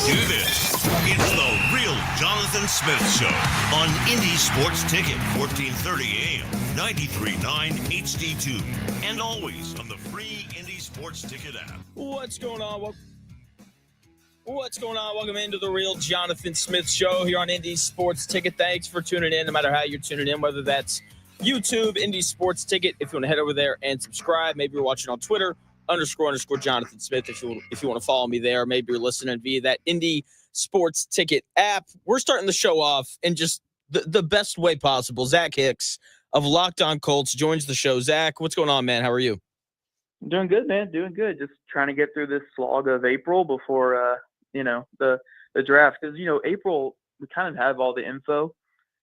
do this. It's the Real Jonathan Smith Show on Indie Sports Ticket, 1430 AM, 93.9 HD2, and always on the free Indie Sports Ticket app. What's going on? What's going on? Welcome into the Real Jonathan Smith Show here on Indie Sports Ticket. Thanks for tuning in, no matter how you're tuning in, whether that's YouTube, Indie Sports Ticket. If you want to head over there and subscribe, maybe you're watching on Twitter, __ Jonathan Smith, if you want to follow me there. Maybe you're listening via that Indie Sports Ticket app. We're starting the show off in just the best way possible. Zach Hicks of at.on Colts joins the show. Zach, what's going on, man? How are you? Doing good, man. Doing good. Just trying to get through this slog of April before, the draft. Because, April, we kind of have all the info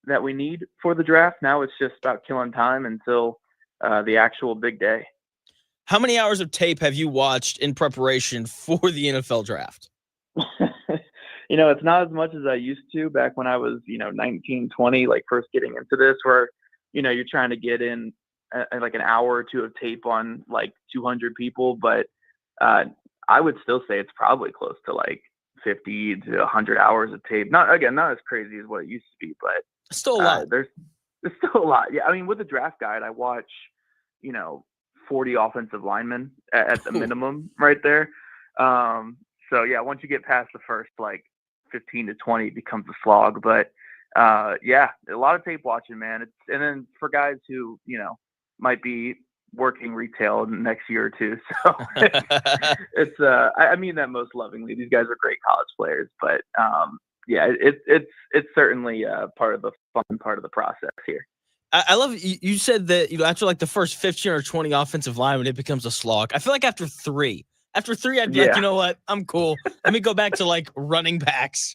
that we need for the draft. Now it's just about killing time until the actual big day. How many hours of tape have you watched in preparation for the NFL draft? It's not as much as I used to back when I was, 19, 20, like first getting into this, where, you're trying to get in like an hour or two of tape on like 200 people. But I would still say it's probably close to like 50 to 100 hours of tape. Not as crazy as what it used to be, but still a lot. There's still a lot. Yeah. I mean, with the draft guide, I watch, 40 offensive linemen at the minimum right there. So yeah, once you get past the first like 15 to 20, it becomes a slog. But yeah, a lot of tape watching, man. And then for guys who, might be working retail in the next year or two. So I mean that most lovingly. These guys are great college players, but yeah, it's certainly part of the fun part of the process here. I love you said that after like the first 15 or 20 offensive linemen, it becomes a slog. I feel like after three, I'd be like, you know what? I'm cool. Let me go back to like running backs.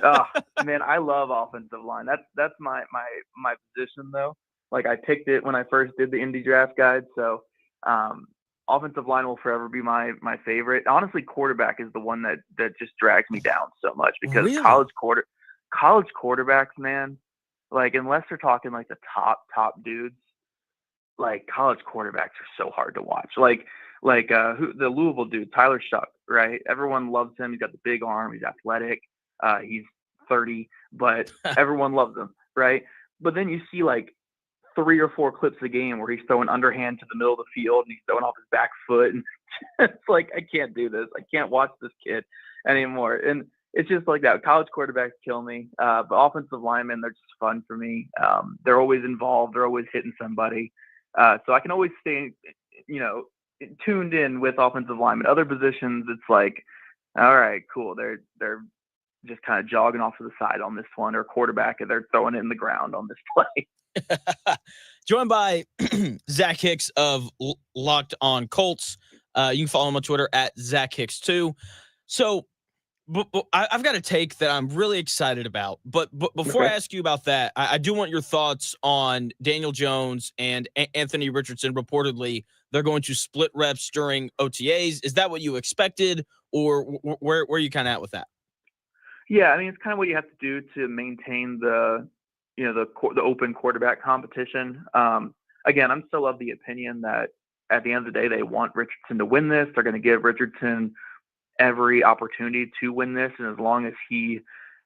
Oh man, I love offensive line. That's my position though. Like I picked it when I first did the Indie Draft Guide. So offensive line will forever be my favorite. Honestly, quarterback is the one that just drags me down so much because really? college quarterbacks, man. Like, unless they're talking like the top dudes, like college quarterbacks are so hard to watch. Like the Louisville dude, Tyler Shuck, right? Everyone loves him. He's got the big arm. He's athletic. He's 30, but everyone loves him, right? But then you see like 3 or 4 clips a game where he's throwing underhand to the middle of the field and he's throwing off his back foot. And it's like, I can't do this. I can't watch this kid anymore. And it's just like that. College quarterbacks kill me. But offensive linemen, they're just fun for me. They're always involved. They're always hitting somebody. So I can always stay, tuned in with offensive linemen. Other positions, it's like, all right, cool. They're just kind of jogging off to the side on this one, or quarterback, and they're throwing it in the ground on this play. Joined by Zach Hicks of at.on Colts. You can follow him on Twitter at Zach Hicks 2. So, but I've got a take that I'm really excited about. But before I ask you about that, I do want your thoughts on Daniel Jones and Anthony Richardson. Reportedly, they're going to split reps during OTAs. Is that what you expected, or where are you kind of at with that? Yeah, I mean, it's kind of what you have to do to maintain the open quarterback competition. Again, I'm still of the opinion that at the end of the day, they want Richardson to win this. They're going to give Richardson every opportunity to win this, and as long as he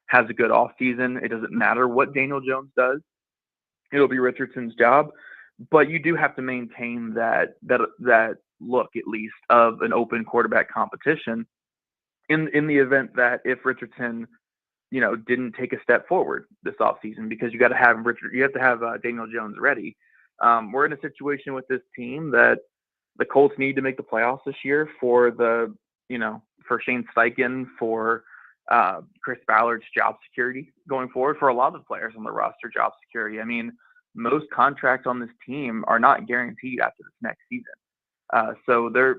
has a good offseason, it doesn't matter what Daniel Jones does. It'll be Richardson's job, but you do have to maintain that look, at least, of an open quarterback competition in the event that if Richardson, didn't take a step forward this offseason, because you have to have Daniel Jones ready. We're in a situation with this team that the Colts need to make the playoffs this year for for Shane Steichen, for Chris Ballard's job security going forward, for a lot of the players on the roster, job security. I mean, most contracts on this team are not guaranteed after this next season. So they're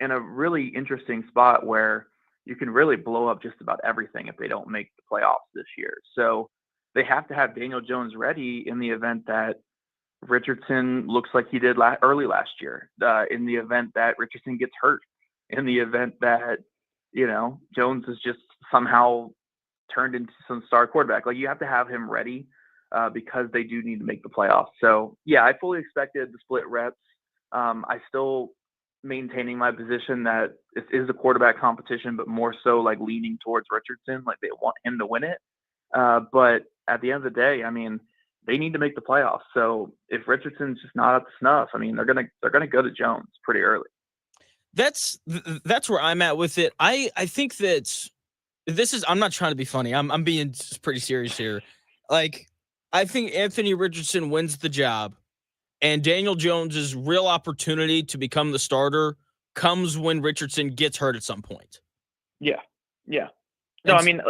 in a really interesting spot where you can really blow up just about everything if they don't make the playoffs this year. So they have to have Daniel Jones ready in the event that Richardson looks like he did early last year, in the event that Richardson gets hurt, in the event that, Jones is just somehow turned into some star quarterback. Like, you have to have him ready because they do need to make the playoffs. So yeah, I fully expected the split reps. I still maintaining my position that this is a quarterback competition, but more so like leaning towards Richardson, like they want him to win it. But at the end of the day, I mean, they need to make the playoffs. So if Richardson's just not up to snuff, I mean, they're gonna go to Jones pretty early. That's where I'm at with it. I think that this is. I'm not trying to be funny. I'm being pretty serious here. Like, I think Anthony Richardson wins the job, and Daniel Jones's real opportunity to become the starter comes when Richardson gets hurt at some point. Yeah, yeah. No, I mean,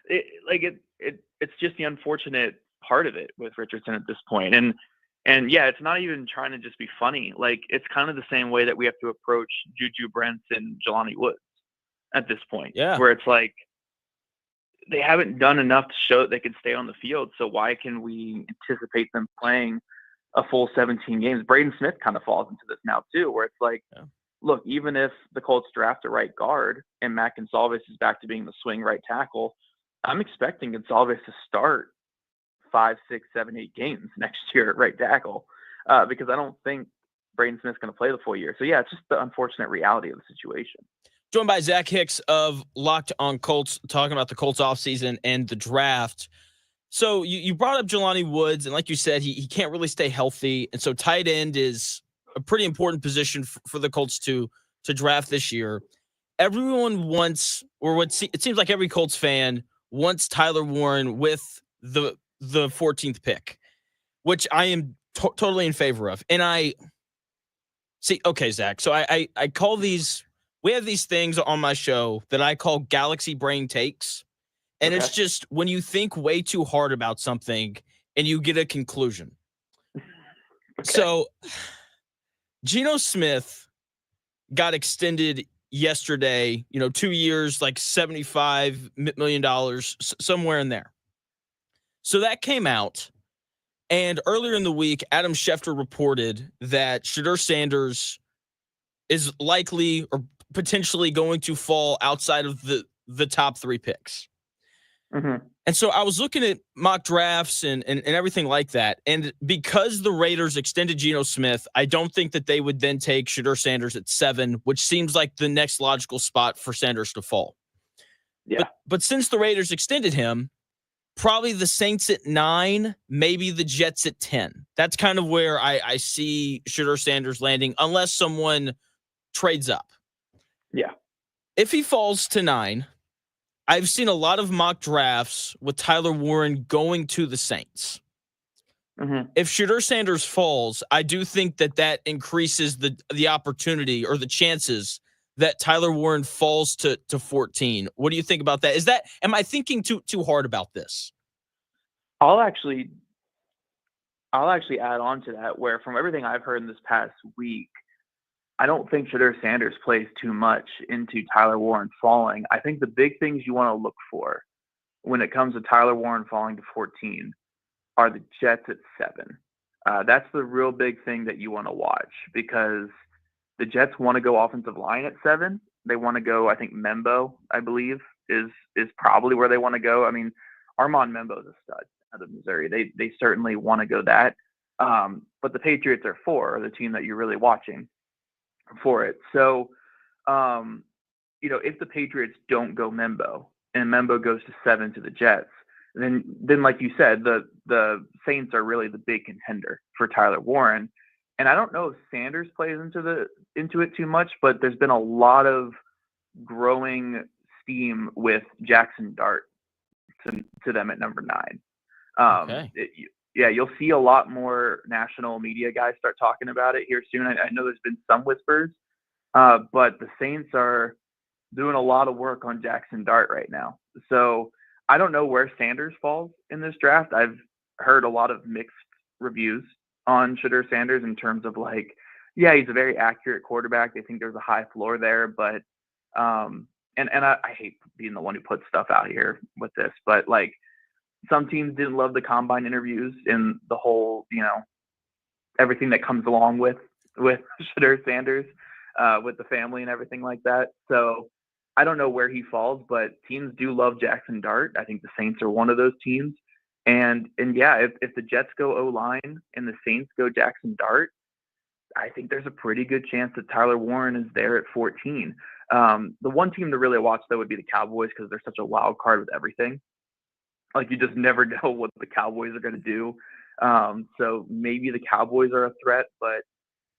it's just the unfortunate part of it with Richardson at this point. And yeah, it's not even trying to just be funny. Like, it's kind of the same way that we have to approach Juju Brents and Jelani Woods at this point. Yeah. Where it's like they haven't done enough to show that they can stay on the field. So why can we anticipate them playing a full 17 games? Braden Smith kind of falls into this now too, where it's like, look, even if the Colts draft a right guard and Matt Gonsalves is back to being the swing right tackle, I'm expecting Gonsalves to start 5, 6, 7, 8 games next year at right tackle, because I don't think Braden Smith's going to play the full year. So yeah, it's just the unfortunate reality of the situation. Joined by Zach Hicks of Locked on Colts, talking about the Colts offseason and the draft. So you brought up Jelani Woods, and like you said, he can't really stay healthy, and so tight end is a pretty important position for the Colts to draft this year. Everyone wants, it seems like every Colts fan wants Tyler Warren with the 14th pick, which I am totally in favor of. And I see, okay, Zach, so I call these, we have these things on my show that I call galaxy brain takes. And It's just when you think way too hard about something and you get a conclusion. So Geno Smith got extended yesterday, 2 years, like $75 million, somewhere in there. So that came out. And earlier in the week, Adam Schefter reported that Shedeur Sanders is likely or potentially going to fall outside of the top 3 picks. Mm-hmm. And so I was looking at mock drafts and everything like that. And because the Raiders extended Geno Smith, I don't think that they would then take Shedeur Sanders at 7, which seems like the next logical spot for Sanders to fall. Yeah. But since the Raiders extended him, probably the Saints at 9, maybe the Jets at 10. That's kind of where I see Shedeur Sanders landing, unless someone trades up. Yeah. If he falls to 9, I've seen a lot of mock drafts with Tyler Warren going to the Saints. Mm-hmm. If Shedeur Sanders falls, I do think that increases the opportunity or the chances that Tyler Warren falls to 14. What do you think about that? Am I thinking too hard about this? I'll actually add on to that, where from everything I've heard in this past week, I don't think Shedeur Sanders plays too much into Tyler Warren falling. I think the big things you want to look for when it comes to Tyler Warren falling to 14 are the Jets at 7. That's the real big thing that you want to watch, because the Jets want to go offensive line at 7. They want to go, I think Membo, I believe, is probably where they want to go. I mean, Armand Membo is a stud out of Missouri. They certainly want to go that. But the Patriots are 4, are the team that you're really watching for it. So, if the Patriots don't go Membo and Membo goes to 7 to the Jets, then like you said, the Saints are really the big contender for Tyler Warren. And I don't know if Sanders plays into it too much, but there's been a lot of growing steam with Jackson Dart to them at number 9. You'll see a lot more national media guys start talking about it here soon. I know there's been some whispers, but the Saints are doing a lot of work on Jackson Dart right now. So I don't know where Sanders falls in this draft. I've heard a lot of mixed reviews on Shedeur Sanders in terms of he's a very accurate quarterback. They think there's a high floor there, but and I hate being the one who puts stuff out here with this, but some teams didn't love the combine interviews and the whole, everything that comes along with Shedeur Sanders, with the family and everything like that. So I don't know where he falls, but teams do love Jackson Dart. I think the Saints are one of those teams. And yeah, if the Jets go O-line and the Saints go Jackson Dart, I think there's a pretty good chance that Tyler Warren is there at 14. The one team to really watch, though, would be the Cowboys because they're such a wild card with everything. Like, you just never know what the Cowboys are going to do. So maybe the Cowboys are a threat, but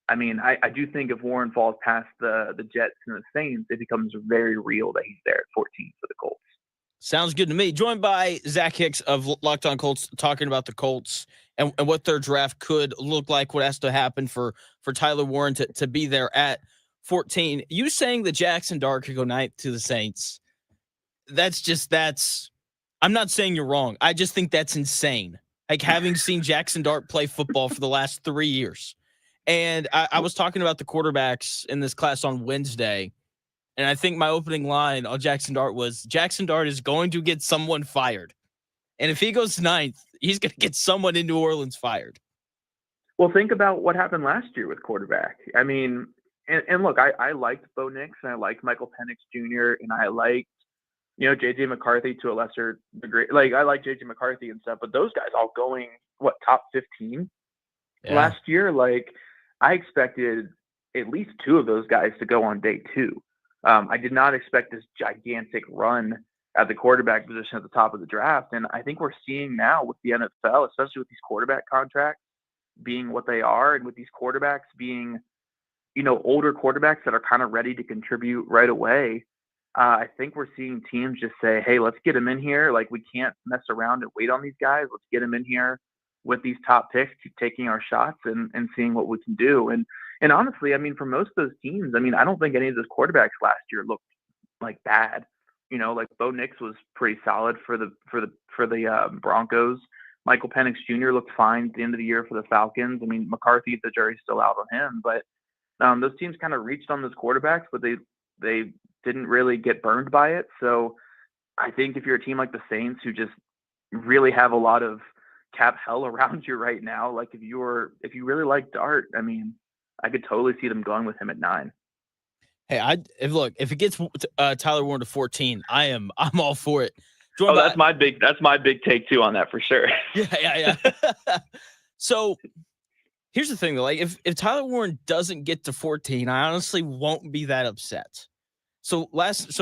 I mean, I do think if Warren falls past the Jets and the Saints, it becomes very real that he's there at 14 for the Colts. Sounds good to me. Joined by Zach Hicks of Locked On Colts, talking about the Colts and what their draft could look like, what has to happen for Tyler Warren to be there at 14. You saying that Jackson Dart could go 9th to the Saints, that's I'm not saying you're wrong. I just think that's insane. Like, having seen Jackson Dart play football for the last 3 years. And I was talking about the quarterbacks in this class on Wednesday, and I think my opening line on Jackson Dart was, Jackson Dart is going to get someone fired. And if he goes 9th, he's going to get someone in New Orleans fired. Well, think about what happened last year with quarterback. I mean, and look, I liked Bo Nix, and I liked Michael Penix Jr., and I liked, J.J. McCarthy to a lesser degree. Like, I like J.J. McCarthy and stuff, but those guys all going, top 15 last year? Like, I expected at least 2 of those guys to go on day 2. I did not expect this gigantic run at the quarterback position at the top of the draft. And I think we're seeing now with the NFL, especially with these quarterback contracts being what they are, and with these quarterbacks being, older quarterbacks that are kind of ready to contribute right away. I think we're seeing teams just say, hey, let's get them in here. Like, we can't mess around and wait on these guys. Let's get them in here with these top picks, keep taking our shots and seeing what we can do. And honestly, I mean, for most of those teams, I mean, I don't think any of those quarterbacks last year looked like bad. Like Bo Nix was pretty solid for the Broncos. Michael Penix Jr. looked fine at the end of the year for the Falcons. I mean, McCarthy, the jury's still out on him, but those teams kind of reached on those quarterbacks, but they didn't really get burned by it. So I think if you're a team like the Saints, who just really have a lot of cap hell around you right now, like, if you really like Dart, I mean, I could totally see them going with him at 9. Hey, if it gets Tyler Warren to 14, I'm all for it. That's my big take too on that, for sure. Yeah. So here's the thing though, like, if Tyler Warren doesn't get to 14, I honestly won't be that upset. So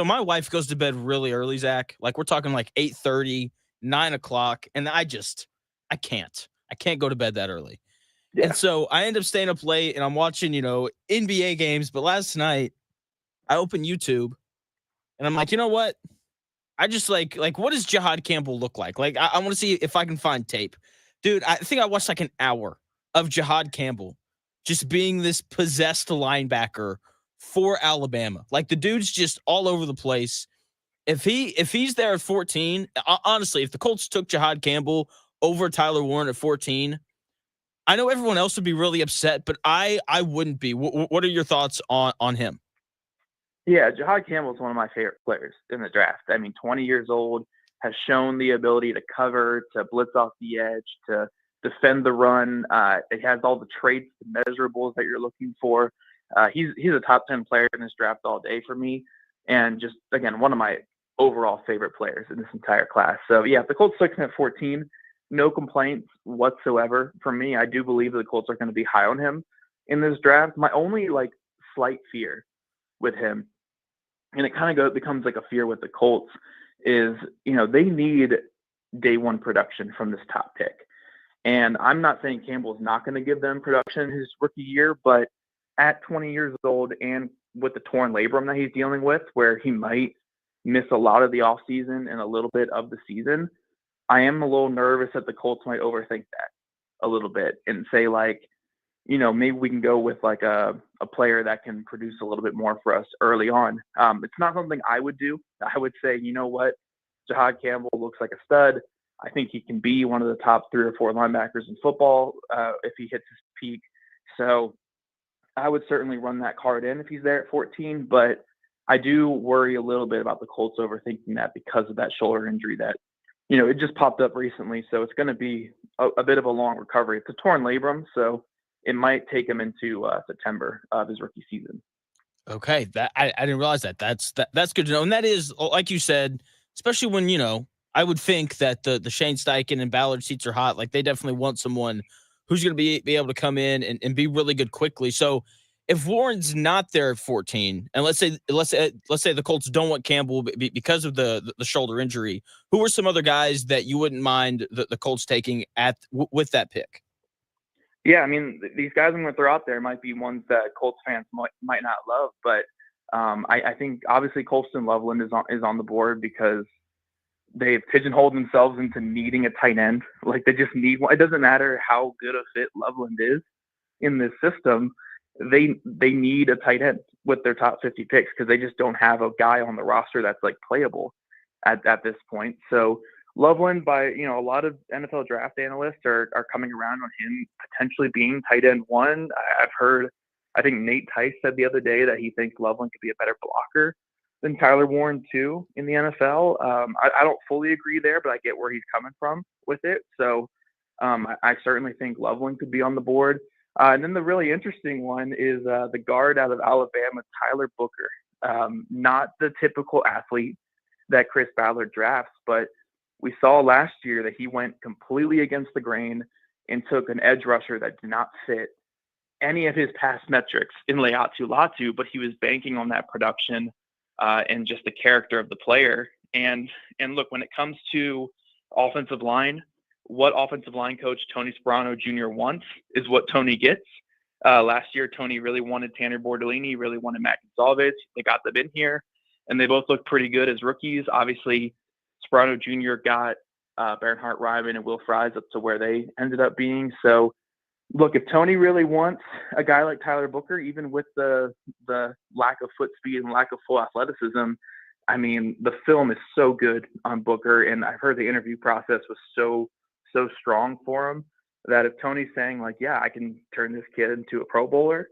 my wife goes to bed really early, Zach. Like, we're talking like 8:30, 9 o'clock, and I can't go to bed that early. Yeah. And so I end up staying up late, and I'm watching, NBA games. But last night I opened YouTube, and I'm like, you know what? I just like what does Jihad Campbell look like? Like, I want to see if I can find tape. Dude, I think I watched like an hour of Jihad Campbell just being this possessed linebacker for Alabama. Like, the dude's just all over the place. If he's there at 14, honestly, if the Colts took Jihad Campbell over Tyler Warren at 14, I know everyone else would be really upset, but I wouldn't be. What are your thoughts on him? Yeah, Jihad Campbell is one of my favorite players in the draft. I mean, 20 years old, has shown the ability to cover, to blitz off the edge, to defend the run. It has all the traits, the measurables that you're looking for. He's a top 10 player in this draft all day for me, and just, again, one of my overall favorite players in this entire class. So, yeah, if the Colts took him at 14, no complaints whatsoever from me. I do believe the Colts are going to be high on him in this draft. My only, slight fear with him, and it kind of becomes like a fear with the Colts, is, they need day one production from this top pick. And I'm not saying Campbell's not going to give them production his rookie year, but at 20 years old and with the torn labrum that he's dealing with, where he might miss a lot of the offseason and a little bit of the season, I am a little nervous that the Colts might overthink that a little bit and say, maybe we can go with a player that can produce a little bit more for us early on. It's not something I would do. I would say, you know what, Jihad Campbell looks like a stud. I think he can be one of the top 3 or 4 linebackers in football if he hits his peak. So I would certainly run that card in if he's there at 14, but I do worry a little bit about the Colts overthinking that because of that shoulder injury that, it just popped up recently. So it's going to be a bit of a long recovery. It's a torn labrum, so it might take him into September of his rookie season. Okay, that I didn't realize that. That's good to know. And that is, like you said, especially when, I would think that the Shane Steichen and Ballard seats are hot. Like, they definitely want someone who's going to be able to come in and be really good quickly. So if Warren's not there at 14, and let's say the Colts don't want Campbell because of the shoulder injury, who are some other guys that you wouldn't mind the Colts taking with that pick? Yeah, I mean, these guys I'm going to throw out there might be ones that Colts fans might not love, but I think obviously Colston Loveland is on the board because they've pigeonholed themselves into needing a tight end. Like they just need one. It doesn't matter how good a fit Loveland is in this system. They need a tight end with their top 50 picks because they just don't have a guy on the roster that's like playable at this point. So Loveland, by a lot of NFL draft analysts are coming around on him potentially being tight end one. I've heard, I think Nate Tice said the other day that he thinks Loveland could be a better blocker than Tyler Warren too in the NFL. I don't fully agree there, but I get where he's coming from with it. So I certainly think Loveland could be on the board. And then the really interesting one is the guard out of Alabama, Tyler Booker. Not the typical athlete that Chris Ballard drafts, but we saw last year that he went completely against the grain and took an edge rusher that did not fit any of his past metrics in Laiatu Latu, but he was banking on that production and just the character of the player. And look, when it comes to offensive line, what offensive line coach Tony Sperano Jr. wants is what Tony gets. Last year, Tony really wanted Tanner Bordellini, really wanted Matt Gonzalez. They got them in here, and they both looked pretty good as rookies. Obviously, Sperano Jr. got Bernhard Ryman and Will Fries up to where they ended up being. So, look, if Tony really wants a guy like Tyler Booker, even with the lack of foot speed and lack of full athleticism, I mean, the film is so good on Booker, and I've heard the interview process was so strong for him that if Tony's saying like, yeah, I can turn this kid into a Pro Bowler,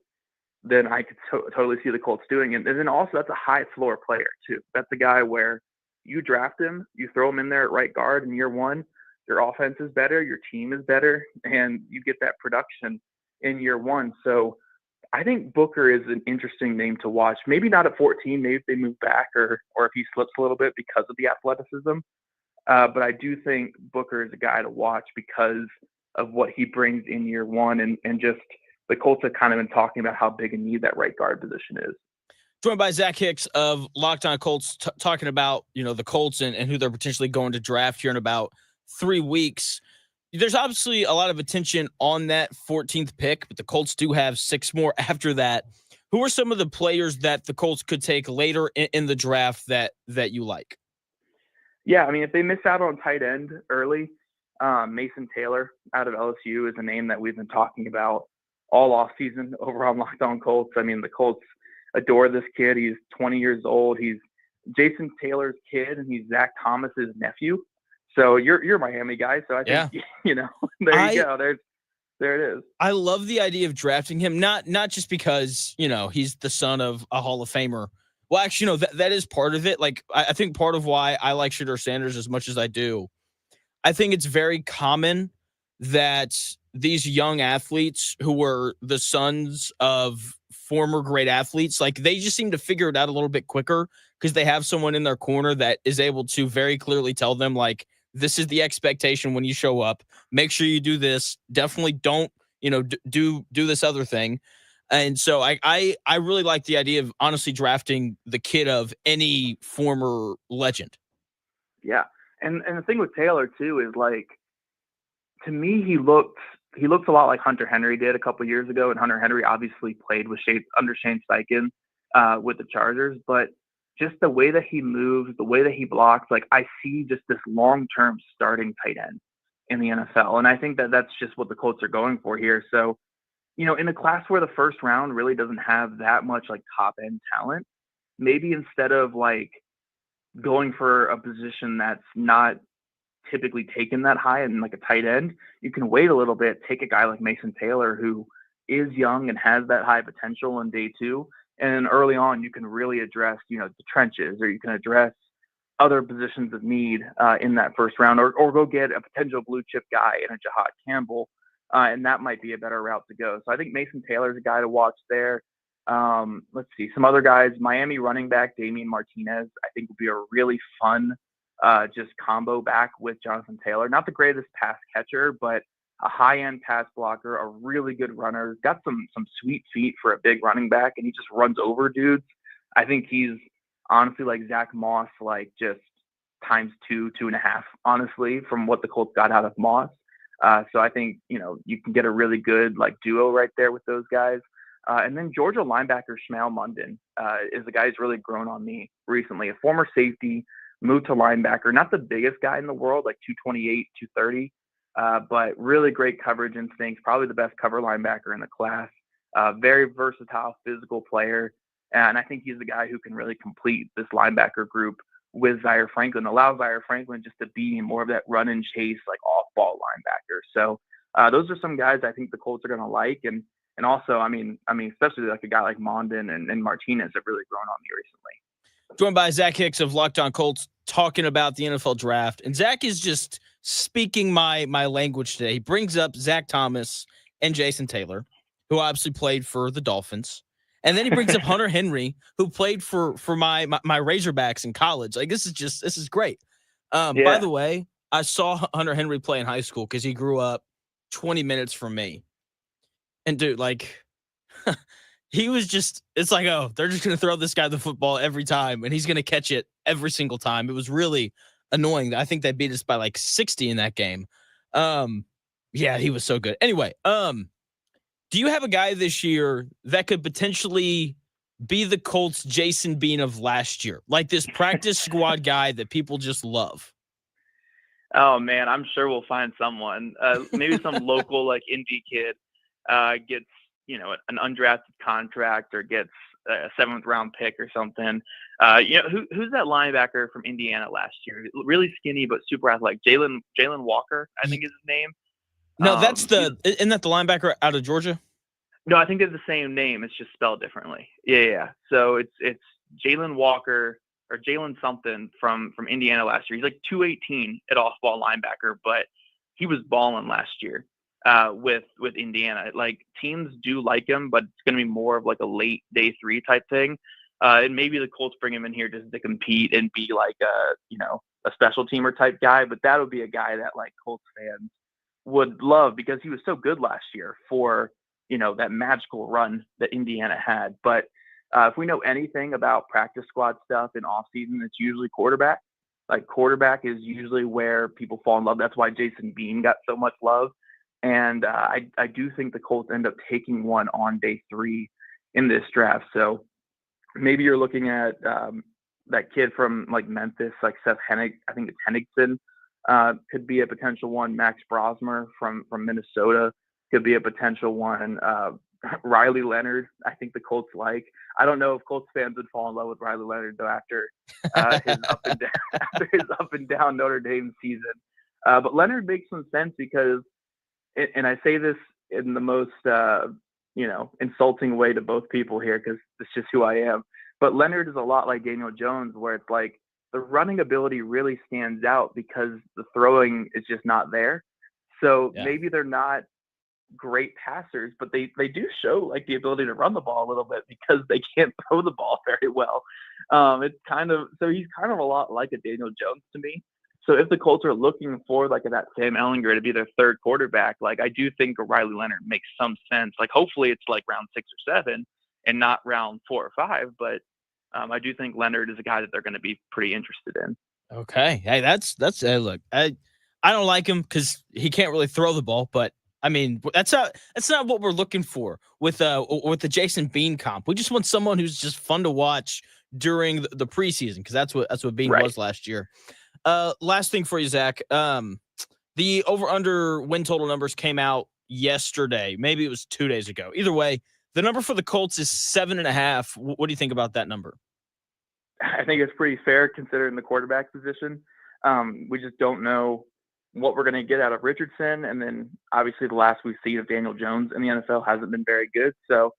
then I could totally see the Colts doing it. And then also that's a high floor player too. That's a guy where you draft him, you throw him in there at right guard in year one, your offense is better, your team is better, and you get that production in year one. So I think Booker is an interesting name to watch. Maybe not at 14, maybe if they move back or if he slips a little bit because of the athleticism. But I do think Booker is a guy to watch because of what he brings in year one. And just the Colts have kind of been talking about how big a need that right guard position is. Joined by Zach Hicks of Locked On Colts, talking about, the Colts and who they're potentially going to draft here in about 3 weeks. There's obviously a lot of attention on that 14th pick, but the Colts do have 6 more after that. Who are some of the players that the Colts could take later in the draft that you like? Yeah, I mean, if they miss out on tight end early, Mason Taylor out of LSU is a name that we've been talking about all offseason over on Locked On Colts. I mean, the Colts adore this kid. He's 20 years old. He's Jason Taylor's kid, and he's Zach Thomas's nephew. So you're a Miami guy, so I think there you go. There it is. I love the idea of drafting him, not just because he's the son of a Hall of Famer. Well, actually, that is part of it. Like, I think part of why I like Shedeur Sanders as much as I do, I think it's very common that these young athletes who were the sons of former great athletes, like they just seem to figure it out a little bit quicker because they have someone in their corner that is able to very clearly tell them, like, this is the expectation when you show up. Make sure you do this. Definitely don't, do this other thing. And so I really like the idea of honestly drafting the kid of any former legend. Yeah. And the thing with Taylor too is, like, to me, he looks a lot like Hunter Henry did a couple years ago. And Hunter Henry obviously played under Shane Steichen with the Chargers, but just the way that he moves, the way that he blocks, like, I see just this long-term starting tight end in the NFL. And I think that that's just what the Colts are going for here. So, in a class where the first round really doesn't have that much like top end talent, maybe instead of like going for a position that's not typically taken that high and like a tight end, you can wait a little bit, take a guy like Mason Taylor who is young and has that high potential in day 2. And early on, you can really address, the trenches, or you can address other positions of need in that first round, or go get a potential blue chip guy in a Jahad Campbell. And that might be a better route to go. So I think Mason Taylor is a guy to watch there. Let's see, some other guys. Miami running back Damian Martinez, I think, would be a really fun just combo back with Jonathan Taylor. Not the greatest pass catcher, but a high-end pass blocker, a really good runner, got some sweet feet for a big running back, and he just runs over dudes. I think he's honestly like Zach Moss, like just times 2.5, honestly, from what the Colts got out of Moss. So I think, you can get a really good like duo right there with those guys. And then Georgia linebacker Shmuel Munden is a guy who's really grown on me recently. A former safety, moved to linebacker, not the biggest guy in the world, like 228, 230, but really great coverage instincts, probably the best cover linebacker in the class. Very versatile, physical player. And I think he's the guy who can really complete this linebacker group with Zaire Franklin, allow Zaire Franklin just to be more of that run and chase, like off-ball linebacker. So those are some guys I think the Colts are going to like. And also, I mean, especially like a guy like Mondin and Martinez have really grown on me recently. Joined by Zach Hicks of Locked On Colts, talking about the NFL draft. And Zach is just speaking my language today. He brings up Zach Thomas and Jason Taylor, who obviously played for the Dolphins. And then he brings up Hunter Henry, who played for my Razorbacks in college. Like, this is great. By the way, I saw Hunter Henry play in high school because he grew up 20 minutes from me. And dude, like, he was just, it's like, oh, they're just going to throw this guy the football every time, and he's going to catch it every single time. It was really annoying. I think they beat us by like 60 in that game. Yeah, he was so good. Anyway, do you have a guy this year that could potentially be the Colts Jason Bean of last year? Like this practice squad guy that people just love? Oh, man, I'm sure we'll find someone. Maybe some local, like, indie kid gets, an undrafted contract or gets a 7th-round pick or something. Who's that linebacker from Indiana last year? Really skinny but super athletic. Jalen Walker, I think is his name. No, isn't that the linebacker out of Georgia? No, I think they're the same name. It's just spelled differently. Yeah. So it's Jalen Walker or Jalen something from Indiana last year. He's like 218 at off-ball linebacker, but he was balling last year with Indiana. Like, teams do like him, but it's going to be more of like a late day 3 type thing. And maybe the Colts bring him in here just to compete and be like a special teamer type guy. But that would be a guy that like Colts fans would love because he was so good last year for, that magical run that Indiana had. But if we know anything about practice squad stuff in off season, it's usually quarterback. Like, quarterback is usually where people fall in love. That's why Jason Bean got so much love. And I do think the Colts end up taking one on day 3 in this draft. So maybe you're looking at that kid from like Memphis, like Seth Hennig. I think it's Henningsen. Could be a potential one. Max Brosmer from Minnesota could be a potential one. Riley Leonard, I think the Colts like. I don't know if Colts fans would fall in love with Riley Leonard though after his up and down Notre Dame season. But Leonard makes some sense because, and I say this in the most insulting way to both people here because it's just who I am. But Leonard is a lot like Daniel Jones, where it's like the running ability really stands out because the throwing is just not there. So maybe they're not great passers, but they do show like the ability to run the ball a little bit because they can't throw the ball very well. He's kind of a lot like a Daniel Jones to me. So if the Colts are looking for like that Sam Ehlinger to be their 3rd quarterback, like I do think a Riley Leonard makes some sense. Like hopefully it's like round 6 or 7 and not round 4 or 5, but I do think Leonard is a guy that they're going to be pretty interested in. Okay. Hey, that's look, I don't like him because he can't really throw the ball, but I mean, that's not what we're looking for with the Jason Bean comp. We just want someone who's just fun to watch during the preseason because that's what Bean was last year. Last thing for you, Zach. The over/under win total numbers came out yesterday. Maybe it was 2 days ago. Either way, the number for the Colts is 7.5. What do you think about that number? I think it's pretty fair considering the quarterback position. We just don't know what we're going to get out of Richardson. And then obviously the last we've seen of Daniel Jones in the NFL hasn't been very good. So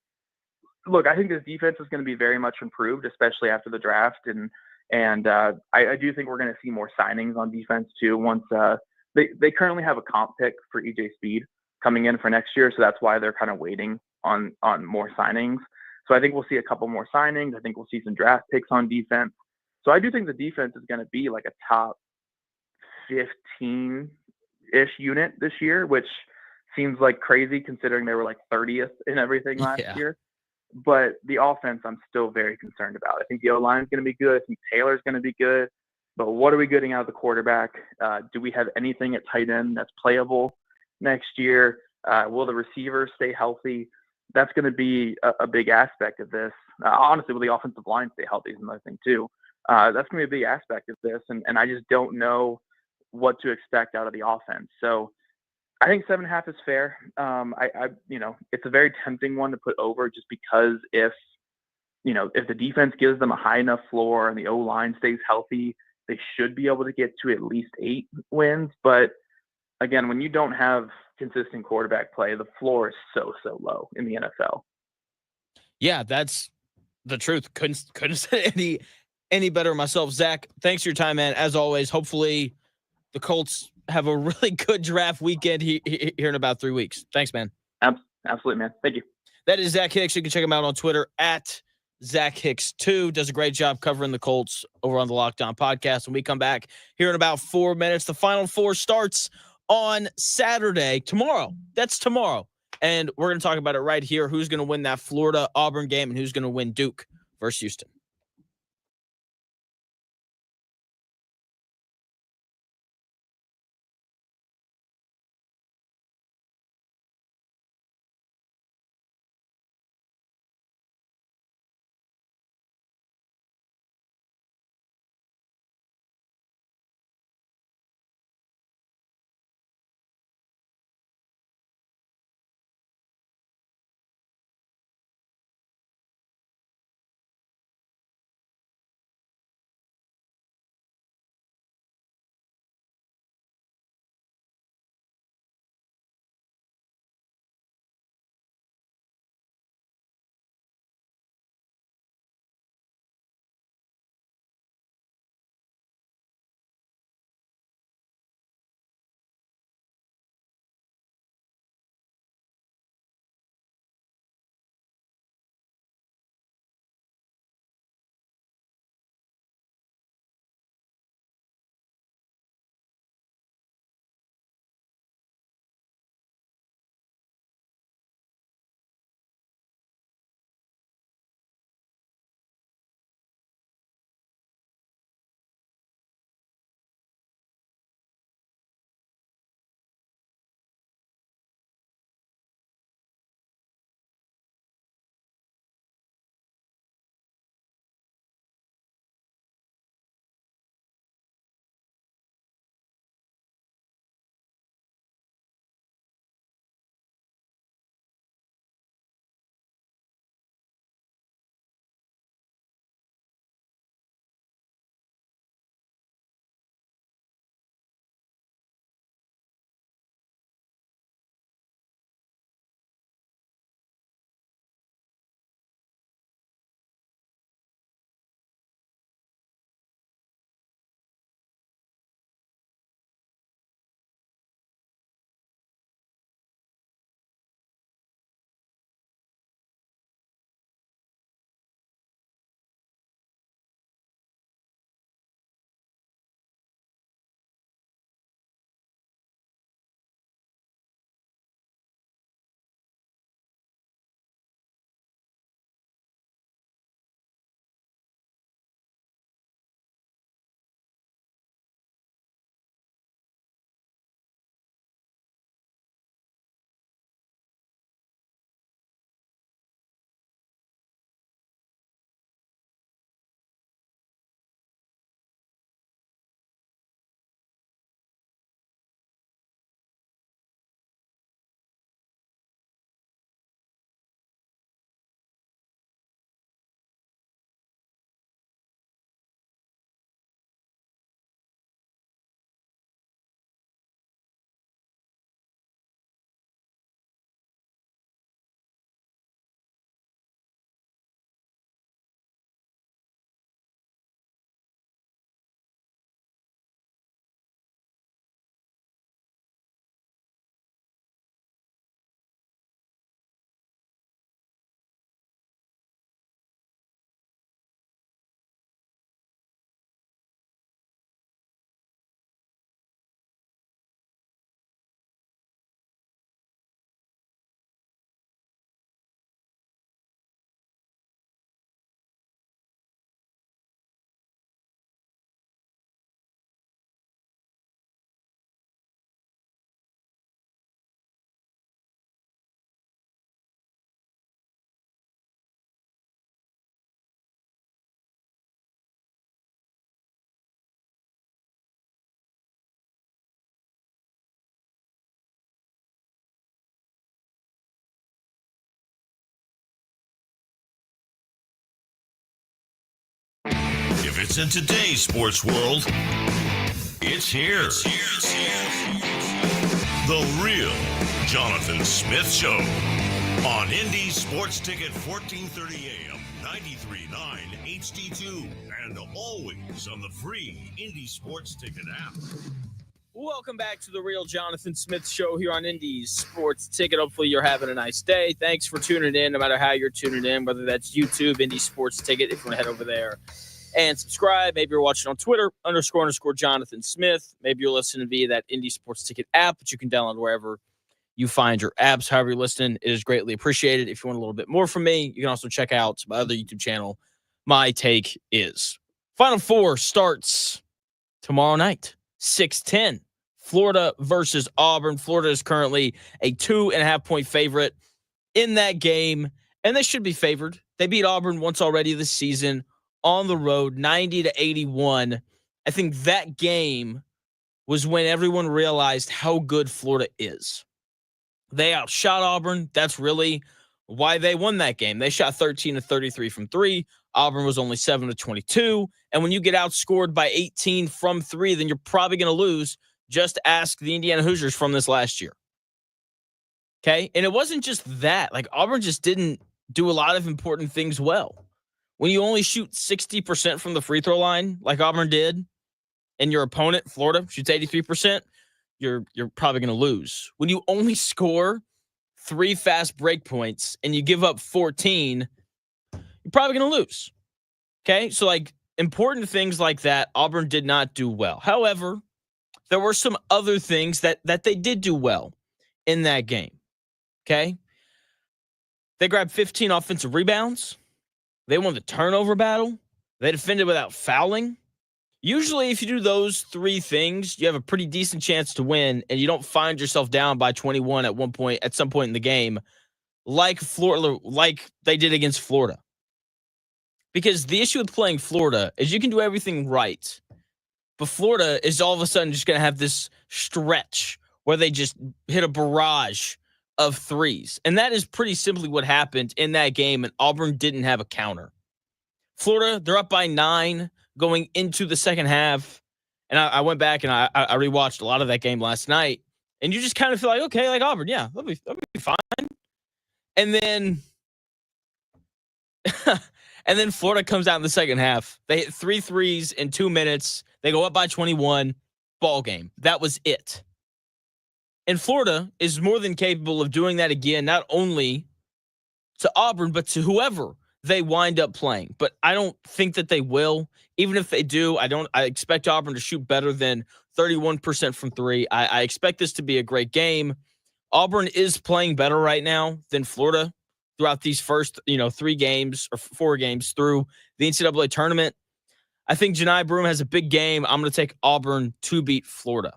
look, I think this defense is going to be very much improved, especially after the draft. And I do think we're going to see more signings on defense too. Once they currently have a comp pick for EJ Speed coming in for next year. So that's why they're kind of waiting on more signings. So I think we'll see a couple more signings. I think we'll see some draft picks on defense. So I do think the defense is going to be like a top 15-ish unit this year, which seems like crazy considering they were like 30th in everything last Yeah. year. But the offense, I'm still very concerned about. I think the O-line is going to be good. I think Taylor's going to be good. But what are we getting out of the quarterback? Do we have anything at tight end that's playable next year? Will the receivers stay healthy? That's going to be a big aspect of this. Honestly, will the offensive line stay healthy is another thing too. That's going to be a big aspect of this. And I just don't know what to expect out of the offense. So I think 7.5 is fair. It's a very tempting one to put over just because if the defense gives them a high enough floor and the O-line stays healthy, they should be able to get to at least 8 wins. But again, when you don't have consistent quarterback play, the floor is so low in the NFL. Yeah, that's the truth. Couldn't say any better myself. Zach, thanks for your time, man. As always, hopefully the Colts have a really good draft weekend here in about 3 weeks. Thanks, man. Absolutely, man. Thank you. That is Zach Hicks. You can check him out on Twitter at Zack Hicks 2. Does a great job covering the Colts over on the Locked On podcast. When we come back here in about 4 minutes, the Final Four starts on Saturday. Tomorrow. That's tomorrow. And we're going to talk about it right here. Who's going to win that Florida-Auburn game and who's going to win Duke versus Houston. If it's in today's sports world, it's here. The Real Jonathan Smith Show on Indy Sports Ticket 1430 AM, 93.9 HD2, and always on the free Indy Sports Ticket app. Welcome back to the Real Jonathan Smith Show here on Indy Sports Ticket. Hopefully you're having a nice day. Thanks for tuning in, no matter how you're tuning in, whether that's YouTube, Indy Sports Ticket, if you want to head over there and subscribe. Maybe you're watching on Twitter, _ Jonathan Smith. Maybe you're listening via that Indy Sports Ticket app, which you can download wherever you find your apps. However you're listening, it is greatly appreciated. If you want a little bit more from me, you can also check out my other YouTube channel, My Take Is. Final Four starts tomorrow night, 6:10. Florida versus Auburn. Florida is currently a 2.5-point favorite in that game, and they should be favored. They beat Auburn once already this season on the road, 90-81. I think that game was when everyone realized how good Florida is. They outshot Auburn. That's really why they won that game. They shot 13 of 33 from three. Auburn was only 7 of 22. And when you get outscored by 18 from three, then you're probably going to lose. Just ask the Indiana Hoosiers from this last year. Okay? And it wasn't just that. Like, Auburn just didn't do a lot of important things well. When you only shoot 60% from the free throw line, like Auburn did, and your opponent, Florida, shoots 83%, you're probably going to lose. When you only score 3 fast break points and you give up 14, you're probably going to lose. Okay? So, like, important things like that, Auburn did not do well. However, there were some other things that they did do well in that game. Okay? They grabbed 15 offensive rebounds. They won the turnover battle. They defended without fouling. Usually, if you do those 3 things, you have a pretty decent chance to win, and you don't find yourself down by 21 at some point in the game, like Florida, like they did against Florida. Because the issue with playing Florida is you can do everything right, but Florida is all of a sudden just going to have this stretch where they just hit a barrage of threes. And that is pretty simply what happened in that game, and Auburn didn't have a counter. Florida, they're up by 9 going into the second half. And I went back and I rewatched a lot of that game last night. And you just kind of feel like, okay, like Auburn, yeah, they'll be fine. And then and then Florida comes out in the second half. They hit 3 threes in 2 minutes. They go up by 21. Ball game. That was it. And Florida is more than capable of doing that again, not only to Auburn, but to whoever they wind up playing. But I don't think that they will. Even if they do, I expect Auburn to shoot better than 31% from 3. I expect this to be a great game. Auburn is playing better right now than Florida throughout these first, 3 games or 4 games through the NCAA tournament. I think Janai Broome has a big game. I'm going to take Auburn to beat Florida.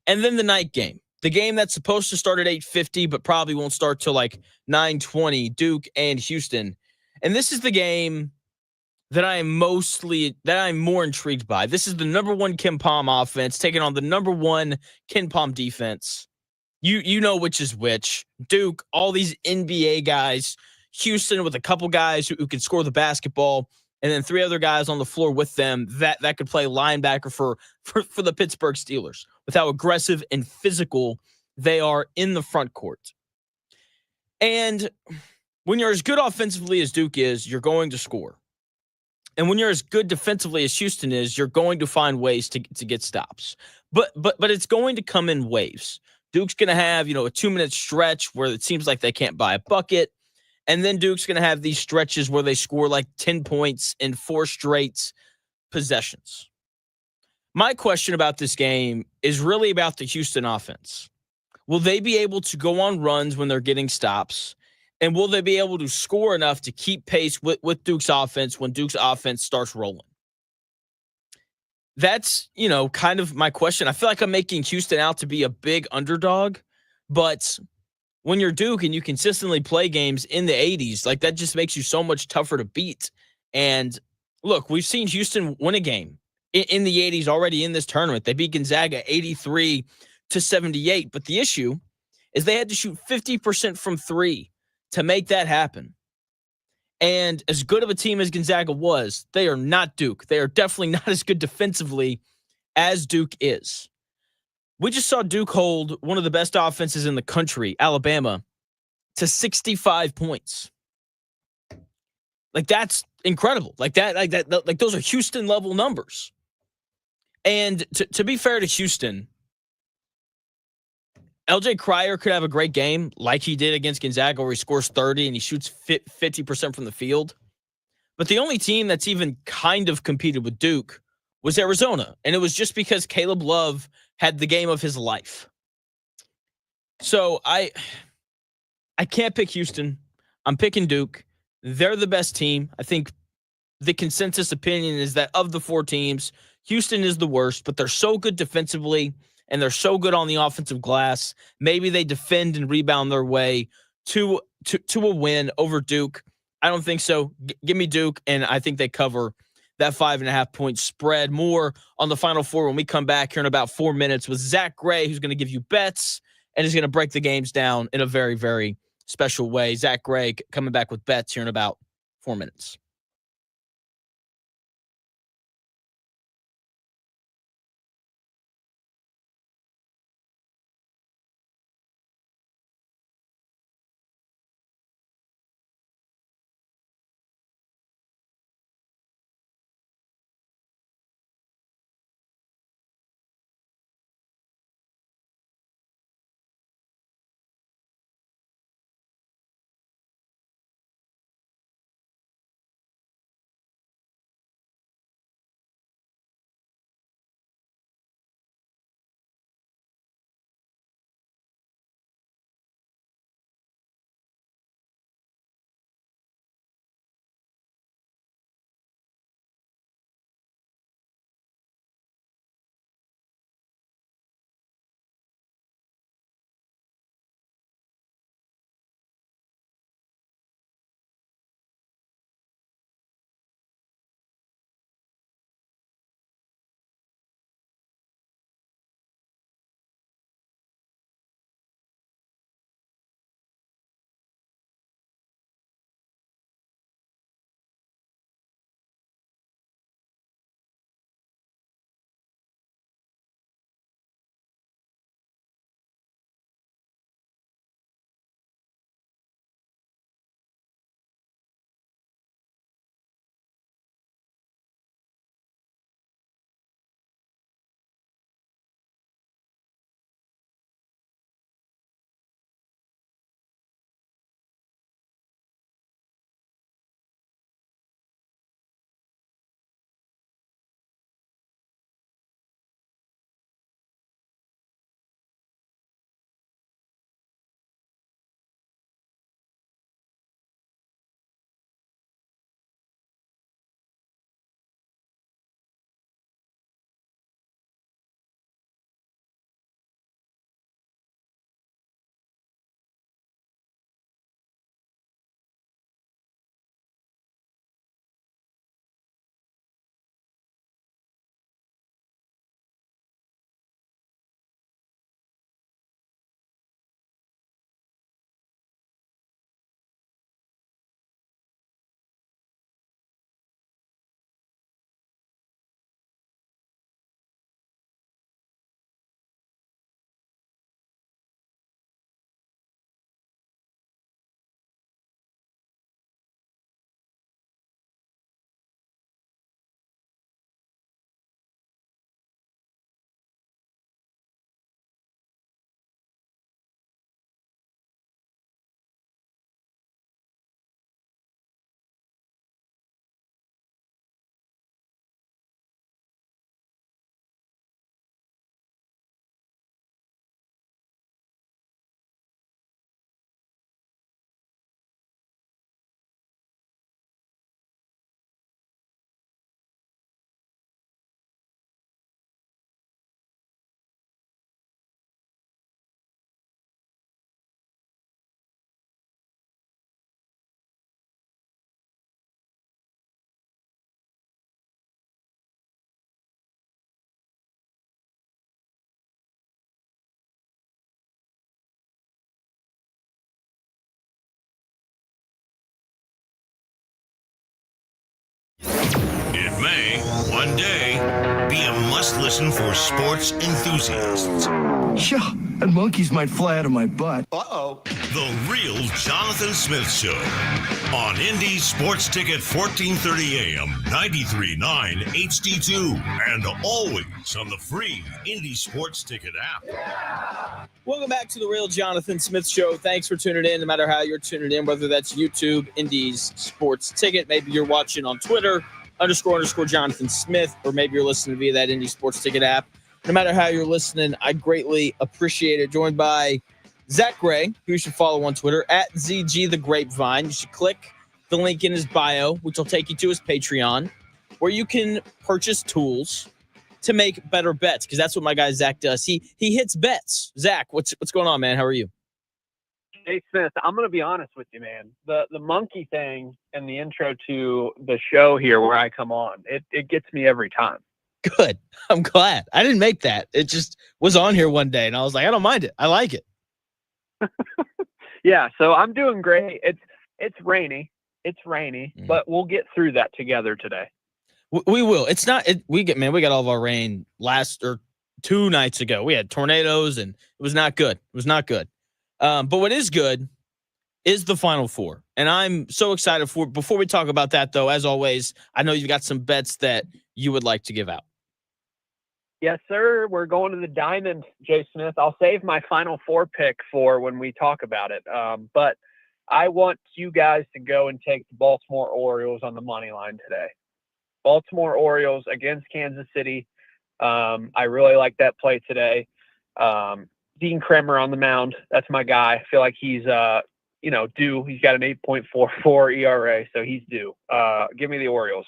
And then the night game. The game that's supposed to start at 8:50, but probably won't start till like 9:20, Duke and Houston. And this is the game that I'm more intrigued by. This is the number 1 Ken Pom offense taking on the number 1 Ken Pom defense. You know which is which. Duke, all these NBA guys. Houston with a couple guys who can score the basketball, and then 3 other guys on the floor with them that could play linebacker for the Pittsburgh Steelers, with how aggressive and physical they are in the front court. And when you're as good offensively as Duke is, you're going to score. And when you're as good defensively as Houston is, you're going to find ways to get stops. But it's going to come in waves. Duke's going to have, a 2-minute stretch where it seems like they can't buy a bucket. And then Duke's going to have these stretches where they score like 10 points in 4 straight possessions. My question about this game is really about the Houston offense. Will they be able to go on runs when they're getting stops? And will they be able to score enough to keep pace with Duke's offense when Duke's offense starts rolling? That's, kind of my question. I feel like I'm making Houston out to be a big underdog, but when you're Duke and you consistently play games in the 80s, like that just makes you so much tougher to beat. And look, we've seen Houston win a game in the 80s already in this tournament. They beat Gonzaga 83-78. But the issue is they had to shoot 50% from 3 to make that happen. And as good of a team as Gonzaga was, they are not Duke. They are definitely not as good defensively as Duke is. We just saw Duke hold one of the best offenses in the country, Alabama, to 65 points. Like, that's incredible. Like those are Houston level numbers. And to be fair to Houston, LJ Cryer could have a great game like he did against Gonzaga, where he scores 30 and he shoots 50% from the field. But the only team that's even kind of competed with Duke was Arizona. And it was just because Caleb Love had the game of his life. So I can't pick Houston. I'm picking Duke. They're the best team. I think the consensus opinion is that of the four teams, Houston is the worst, but they're so good defensively and they're so good on the offensive glass. Maybe they defend and rebound their way to a win over Duke. I don't think so. Give me Duke, and I think they cover that 5.5 point spread. More on the Final Four when we come back here in about 4 minutes with Zack Gray, who's going to give you bets and is going to break the games down in a very, very special way. Zack Gray coming back with bets here in about 4 minutes. may, one day, be a must-listen for sports enthusiasts. Yeah, and monkeys might fly out of my butt. Uh-oh. The Real Jonathan Smith Show on Indy Sports Ticket 1430 AM, 93.9 HD2, and always on the free Indy Sports Ticket app. Welcome back to the Real Jonathan Smith Show. Thanks for tuning in, no matter how you're tuning in, whether that's YouTube, Indy's Sports Ticket, maybe you're watching on Twitter, __ Jonathan Smith, or maybe you're listening via that Indy Sports Ticket app. No matter how you're listening, I greatly appreciate it. Joined by Zack Gray, who you should follow on Twitter, at ZG The Grapevine. You should click the link in his bio, which will take you to his Patreon, where you can purchase tools to make better bets, because that's what my guy Zack does. He hits bets. Zack, what's going on, man? How are you? Hey, Smith, I'm going to be honest with you, man. The monkey thing and the intro to the show here where I come on, it gets me every time. Good. I'm glad. I didn't make that. It just was on here one day, and I was like, I don't mind it. I like it. Yeah, so I'm doing great. It's rainy. But we'll get through that together today. We will. It's not. We got all of our rain last or 2 nights ago. We had tornadoes, and it was not good. But what is good is the Final Four, and I'm so excited for. Before we talk about that, though, as always, I know you've got some bets that you would like to give out. Yes, sir. We're going to the Diamond, Jay Smith. I'll save my Final Four pick for when we talk about it. But I want you guys to go and take the Baltimore Orioles on the money line today. Baltimore Orioles against Kansas City. I really like that play today. Dean Kremer on the mound. That's my guy. I feel like he's due. He's got an 8.44 ERA, so he's due. Give me the Orioles.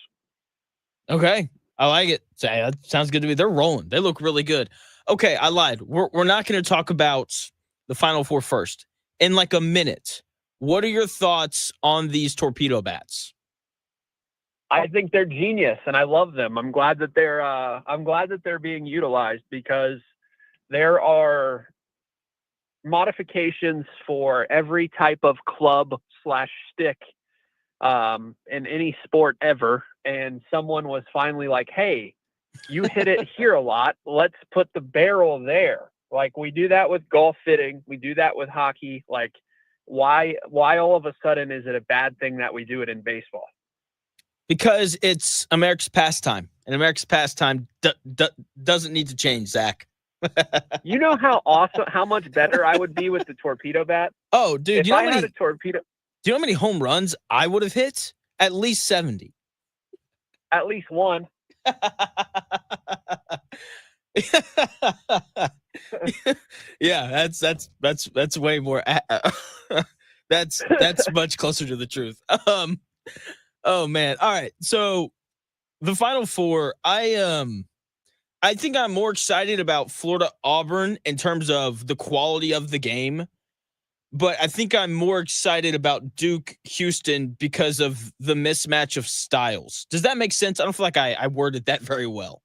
Okay. I like it. That sounds good to me. They're rolling. They look really good. Okay, I lied. We're not going to talk about the Final Four first. In like a minute, what are your thoughts on these torpedo bats? I think they're genius, and I love them. I'm glad that they're being utilized, because there are modifications for every type of club/stick in any sport ever. And someone was finally like, hey, you hit it here a lot. Let's put the barrel there. Like, we do that with golf fitting. We do that with hockey. Like, why all of a sudden is it a bad thing that we do it in baseball? Because it's America's pastime, and America's pastime doesn't need to change, Zach. You know how much better I would be with the torpedo bat? Oh, dude, if I had a torpedo. Do you know how many home runs I would have hit? At least 70. At least one. Yeah, that's way more. That's much closer to the truth. Oh man. All right. So the Final Four, I think I'm more excited about Florida Auburn in terms of the quality of the game. But I think I'm more excited about Duke Houston because of the mismatch of styles. Does that make sense? I don't feel like I worded that very well.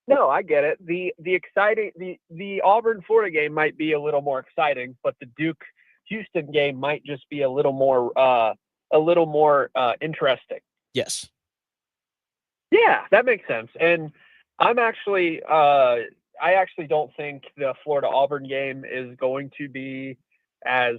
No, I get it. The Auburn Florida game might be a little more exciting, but the Duke Houston game might just be a little more interesting. Yes. Yeah, that makes sense. And I actually don't think the Florida Auburn game is going to be as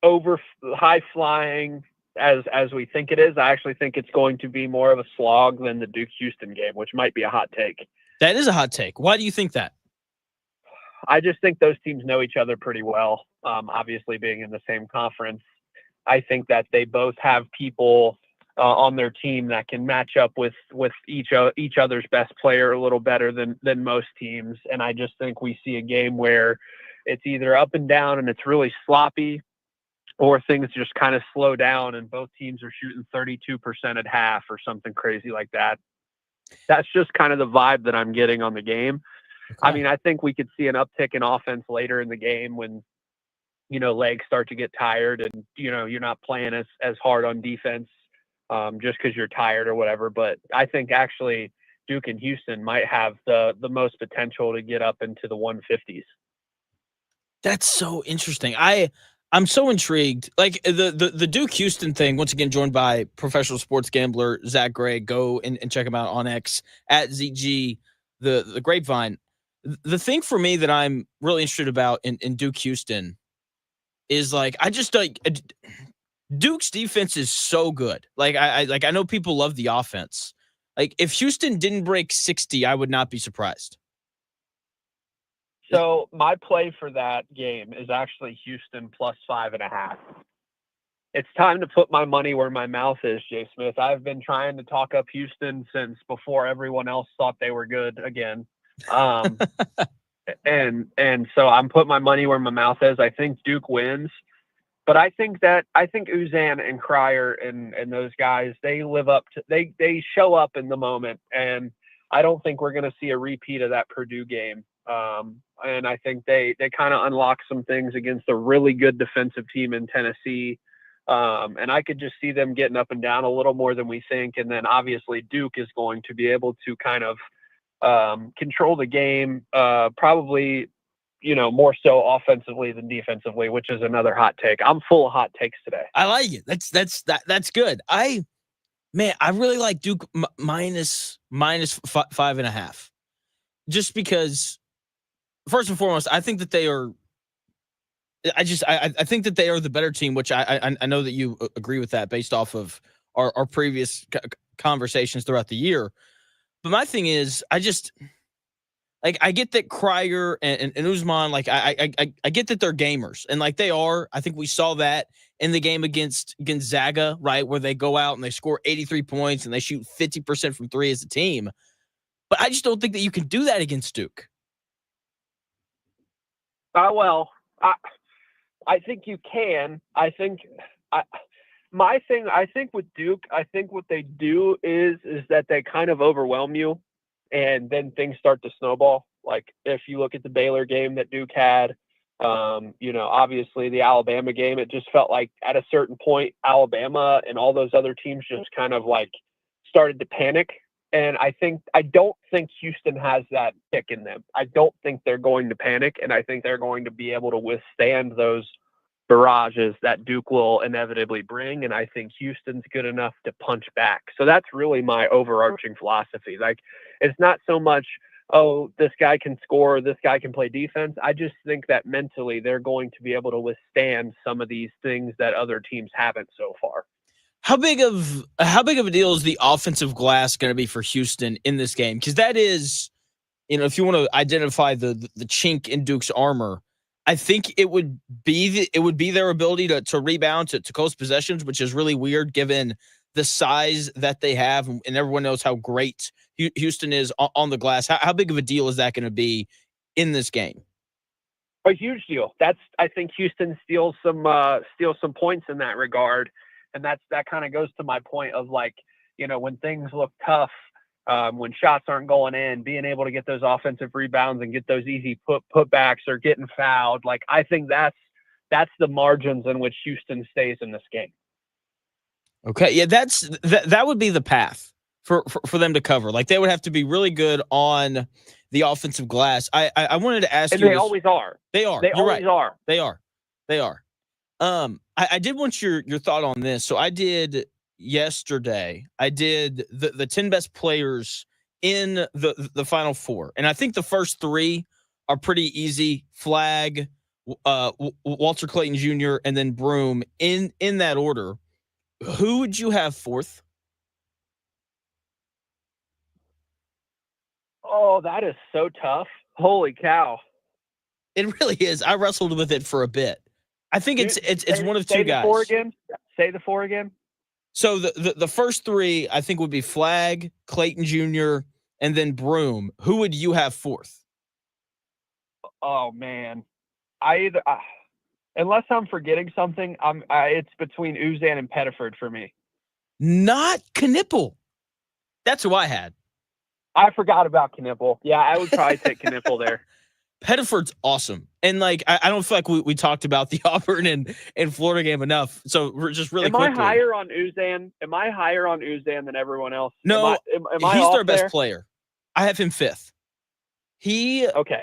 over high flying as we think it is. I actually think it's going to be more of a slog than the Duke Houston game, which might be a hot take. That is a hot take. Why do you think that? I just think those teams know each other pretty well. Obviously being in the same conference, I think that they both have people on their team that can match up with each other's best player a little better than most teams. And I just think we see a game where it's either up and down and it's really sloppy, or things just kind of slow down and both teams are shooting 32% at half or something crazy like that. That's just kind of the vibe that I'm getting on the game. Okay. I mean, I think we could see an uptick in offense later in the game when, legs start to get tired and, you're not playing as hard on defense just because you're tired or whatever. But I think actually Duke and Houston might have the most potential to get up into the 150s. That's so interesting. I I'm so intrigued. Like the Duke Houston thing, once again, joined by professional sports gambler Zack Gray. Go and check him out on X at ZG, the Grapevine. The thing for me that I'm really interested about in Duke Houston is like I just like Duke's defense is so good. Like I know people love the offense. Like if Houston didn't break 60, I would not be surprised. So my play for that game is actually Houston plus 5.5. It's time to put my money where my mouth is, Jay Smith. I've been trying to talk up Houston since before everyone else thought they were good again. And so I'm putting my money where my mouth is. I think Duke wins. But I think Uzan and Cryer and those guys, they live up to they show up in the moment, and I don't think we're going to see a repeat of that Purdue game. And I think they kind of unlock some things against a really good defensive team in Tennessee. And I could just see them getting up and down a little more than we think. And then obviously Duke is going to be able to kind of control the game, probably, more so offensively than defensively, which is another hot take. I'm full of hot takes today. I like it. That's good. I really like Duke minus 5.5, just because first and foremost, I think that they are. I think that they are the better team, which I know that you agree with that based off of our previous conversations throughout the year. But my thing is, I get that Cryer and Usman, like I get that they're gamers, and like they are. I think we saw that in the game against Gonzaga, right, where they go out and they score 83 points and they shoot 50% from three as a team. But I just don't think that you can do that against Duke. I think you can. I think with Duke, I think what they do is that they kind of overwhelm you, and then things start to snowball. Like if you look at the Baylor game that Duke had, obviously the Alabama game, it just felt like at a certain point, Alabama and all those other teams just kind of like started to panic. And I don't think Houston has that kick in them. I don't think they're going to panic, and I think they're going to be able to withstand those barrages that Duke will inevitably bring. And I think Houston's good enough to punch back. So that's really my overarching philosophy. Like, it's not so much, oh, this guy can score, this guy can play defense. I just think that mentally they're going to be able to withstand some of these things that other teams haven't so far. How big of a deal is the offensive glass going to be for Houston in this game? Because that is, if you want to identify the chink in Duke's armor, I think it would be their ability to rebound to close possessions, which is really weird given the size that they have, and everyone knows how great Houston is on the glass. How big of a deal is that going to be in this game? A huge deal. I think Houston steals some points in that regard. And that kind of goes to my point of, like, when things look tough, when shots aren't going in, being able to get those offensive rebounds and get those easy putbacks or getting fouled. Like, I think that's the margins in which Houston stays in this game. Okay, yeah, that would be the path for them to cover. Like, they would have to be really good on the offensive glass. I wanted to ask you. And they always are. They are. They always right. are. They are. They are. I did want your thought on this. So I did yesterday. I did the 10 best players in the Final Four, and I think the first three are pretty easy. Flag, Walter Clayton Jr., and then Broom in that order. Who would you have fourth? Oh, that is so tough. Holy cow. It really is. I wrestled with it for a bit. I think it's one of two guys. Say the four again. So the first three, I think, would be Flag, Clayton Jr., and then Broom. Who would you have fourth? Oh man, unless I'm forgetting something, it's between Uzan and Pettiford for me. Not Knipple. That's who I had. I forgot about Knipple. Yeah, I would probably take Knipple there. Pettiford's awesome. And, like, I don't feel like we talked about the Auburn and Florida game enough. So we're just really quickly. Am I higher on Uzan than everyone else? No, he's their best player. I have him fifth. Okay.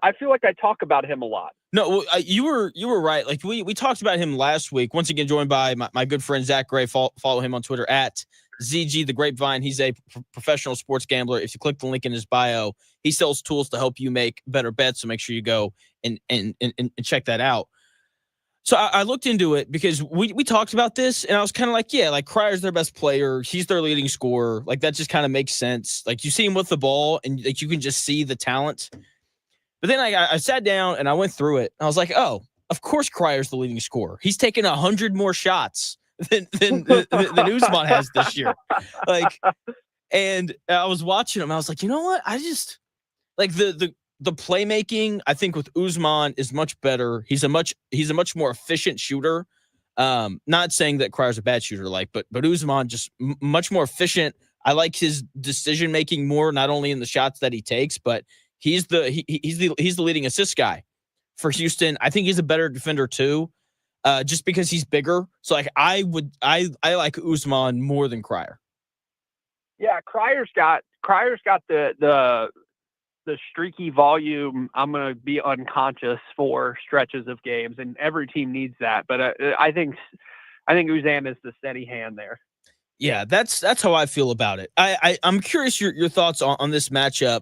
I feel like I talk about him a lot. No, you were right. Like we talked about him last week. Once again, joined by my good friend Zack Gray. Follow him on Twitter at ZG the Grapevine. He's a professional sports gambler. If you click the link in his bio, he sells tools to help you make better bets. So make sure you go and check that out. So I looked into it because we talked about this, and I was kind of like, yeah, like Cryer's their best player. He's their leading scorer. Like that just kind of makes sense. Like you see him with the ball, and like you can just see the talent. But then I sat down and I went through it. And I was like, oh, of course Cryer's the leading scorer. He's taken 100 more shots than Usman has this year. Like, and I was watching him. I was like, you know what? I just like the playmaking. I think with Usman is much better. He's a much more efficient shooter. Not saying that Cryer's a bad shooter, but Usman just much more efficient. I like his decision making more, not only in the shots that he takes, but he's the leading assist guy for Houston. I think he's a better defender too, just because he's bigger. So like I like Usman more than Cryer. Yeah, Cryer's got the streaky volume. I'm gonna be unconscious for stretches of games, and every team needs that. But I think Uzan is the steady hand there. Yeah, that's how I feel about it. I'm curious your thoughts on this matchup.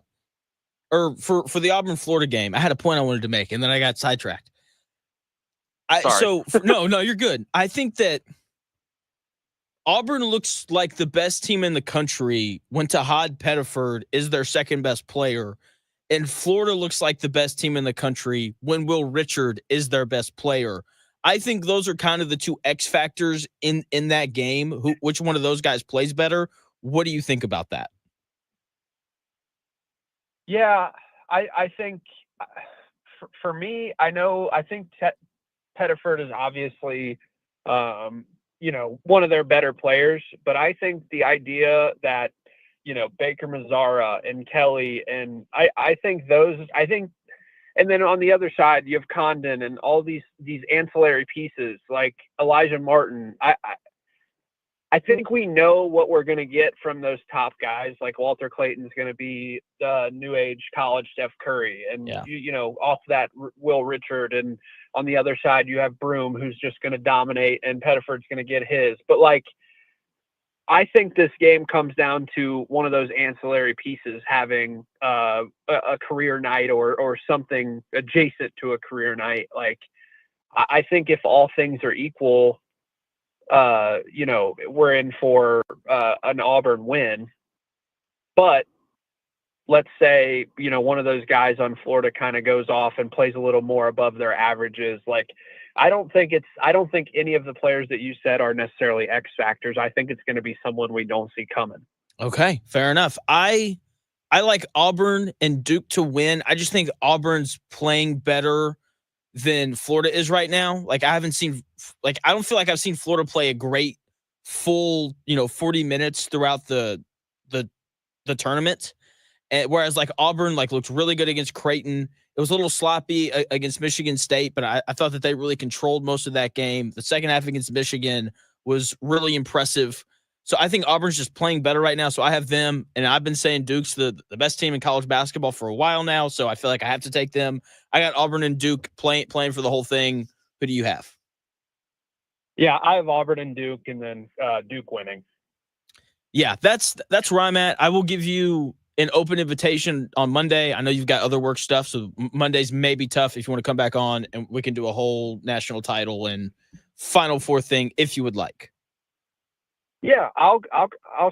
Or for the Auburn-Florida game, I had a point I wanted to make, and then I got sidetracked. No, you're good. I think that Auburn looks like the best team in the country when Tahad Pettiford is their second best player, and Florida looks like the best team in the country when Will Richard is their best player. I think those are kind of the two X factors in that game. Which one of those guys plays better? What do you think about that? Yeah, I think for me, I think Pettiford is obviously, one of their better players, but I think the idea that, Baker Mazzara and Kelly, and I think, and then on the other side, you have Condon and all these ancillary pieces like Elijah Martin. I think we know what we're going to get from those top guys. Like Walter Clayton's going to be the new age college Steph Curry. And, off that Will Richard. And on the other side, you have Broom, who's just going to dominate, and Pettiford's going to get his. But, I think this game comes down to one of those ancillary pieces having a career night or something adjacent to a career night. I think if all things are equal, we're in for an Auburn win. But let's say, one of those guys on Florida kind of goes off and plays a little more above their averages. I don't think any of the players that you said are necessarily X factors. I think it's going to be someone we don't see coming. Okay, fair enough. I like Auburn and Duke to win. I just think Auburn's playing better than Florida is right now. I don't feel like I've seen Florida play a great full, 40 minutes throughout the tournament. And whereas Auburn looked really good against Creighton. It was a little sloppy against Michigan State, but I thought that they really controlled most of that game. The second half against Michigan was really impressive. So I think Auburn's just playing better right now. So I have them, and I've been saying Duke's the best team in college basketball for a while now. So I feel like I have to take them. I got Auburn and Duke playing for the whole thing. Who do you have? Yeah, I have Auburn and Duke, and then Duke winning. Yeah, that's where I'm at. I will give you an open invitation on Monday. I know you've got other work stuff, so Mondays may be tough if you want to come back on, and we can do a whole national title and Final Four thing if you would like. Yeah, I'll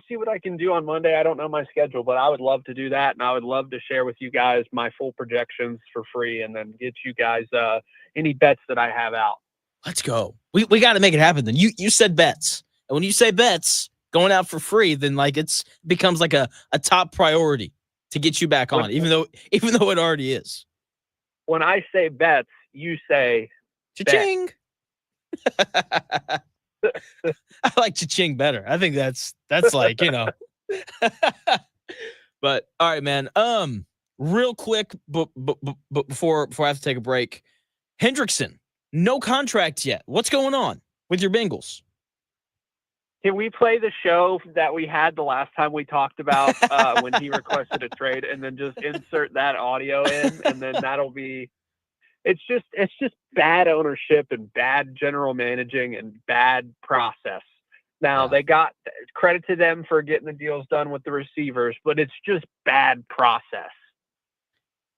see what I can do on Monday. I don't know my schedule, but I would love to do that, and I would love to share with you guys my full projections for free, and then get you guys any bets that I have out. Let's go. We got to make it happen. Then you said bets, and when you say bets going out for free, then it becomes a top priority to get you back on, even though it already is. When I say bets, you say cha-ching. I like cha-ching better. I think that's But all right, man. Real quick, but before I have to take a break, Hendrickson, no contract yet. What's going on with your Bengals? Can we play the show that we had the last time we talked about when he requested a trade, and then just insert that audio in, and then that'll be. It's just bad ownership and bad general managing and bad process. Now they got credit to them for getting the deals done with the receivers, but it's just bad process.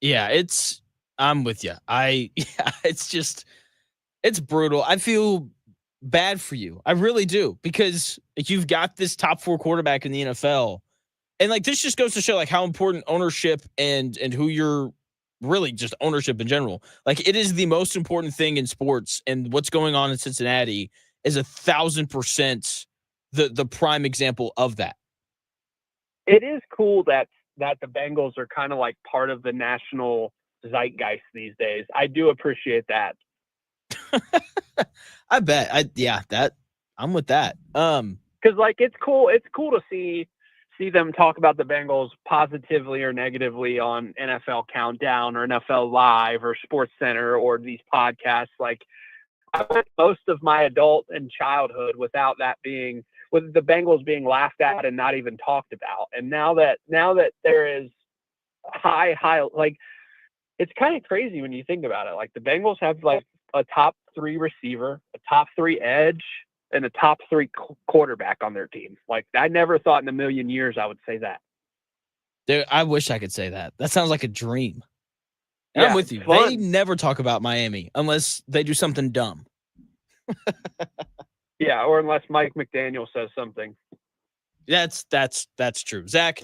Yeah, I'm with you. It's brutal. I feel bad for you. I really do, because you've got this top 4 quarterback in the NFL. And like, this just goes to show like how important ownership and who you're really just ownership in general. Like, it is the most important thing in sports, and what's going on in Cincinnati is 1,000% the prime example of that. It is cool that the Bengals are kind of like part of the national zeitgeist these days. I do appreciate that. I bet. I'm with that. Because like it's cool to see them talk about the Bengals positively or negatively on NFL Countdown or NFL Live or Sports Center or these podcasts. Like, I went most of my adult and childhood without with the Bengals being laughed at and not even talked about. And now that there is high, like, it's kind of crazy when you think about it. Like, the Bengals have like a top 3 receiver, a top 3 edge, and a top 3 quarterback on their team. Like, I never thought in a million years I would say that. Dude, I wish I could say that. That sounds like a dream. And Yeah, I'm with you. They never talk about Miami unless they do something dumb. Yeah, or unless Mike McDaniel says something. That's true. Zach,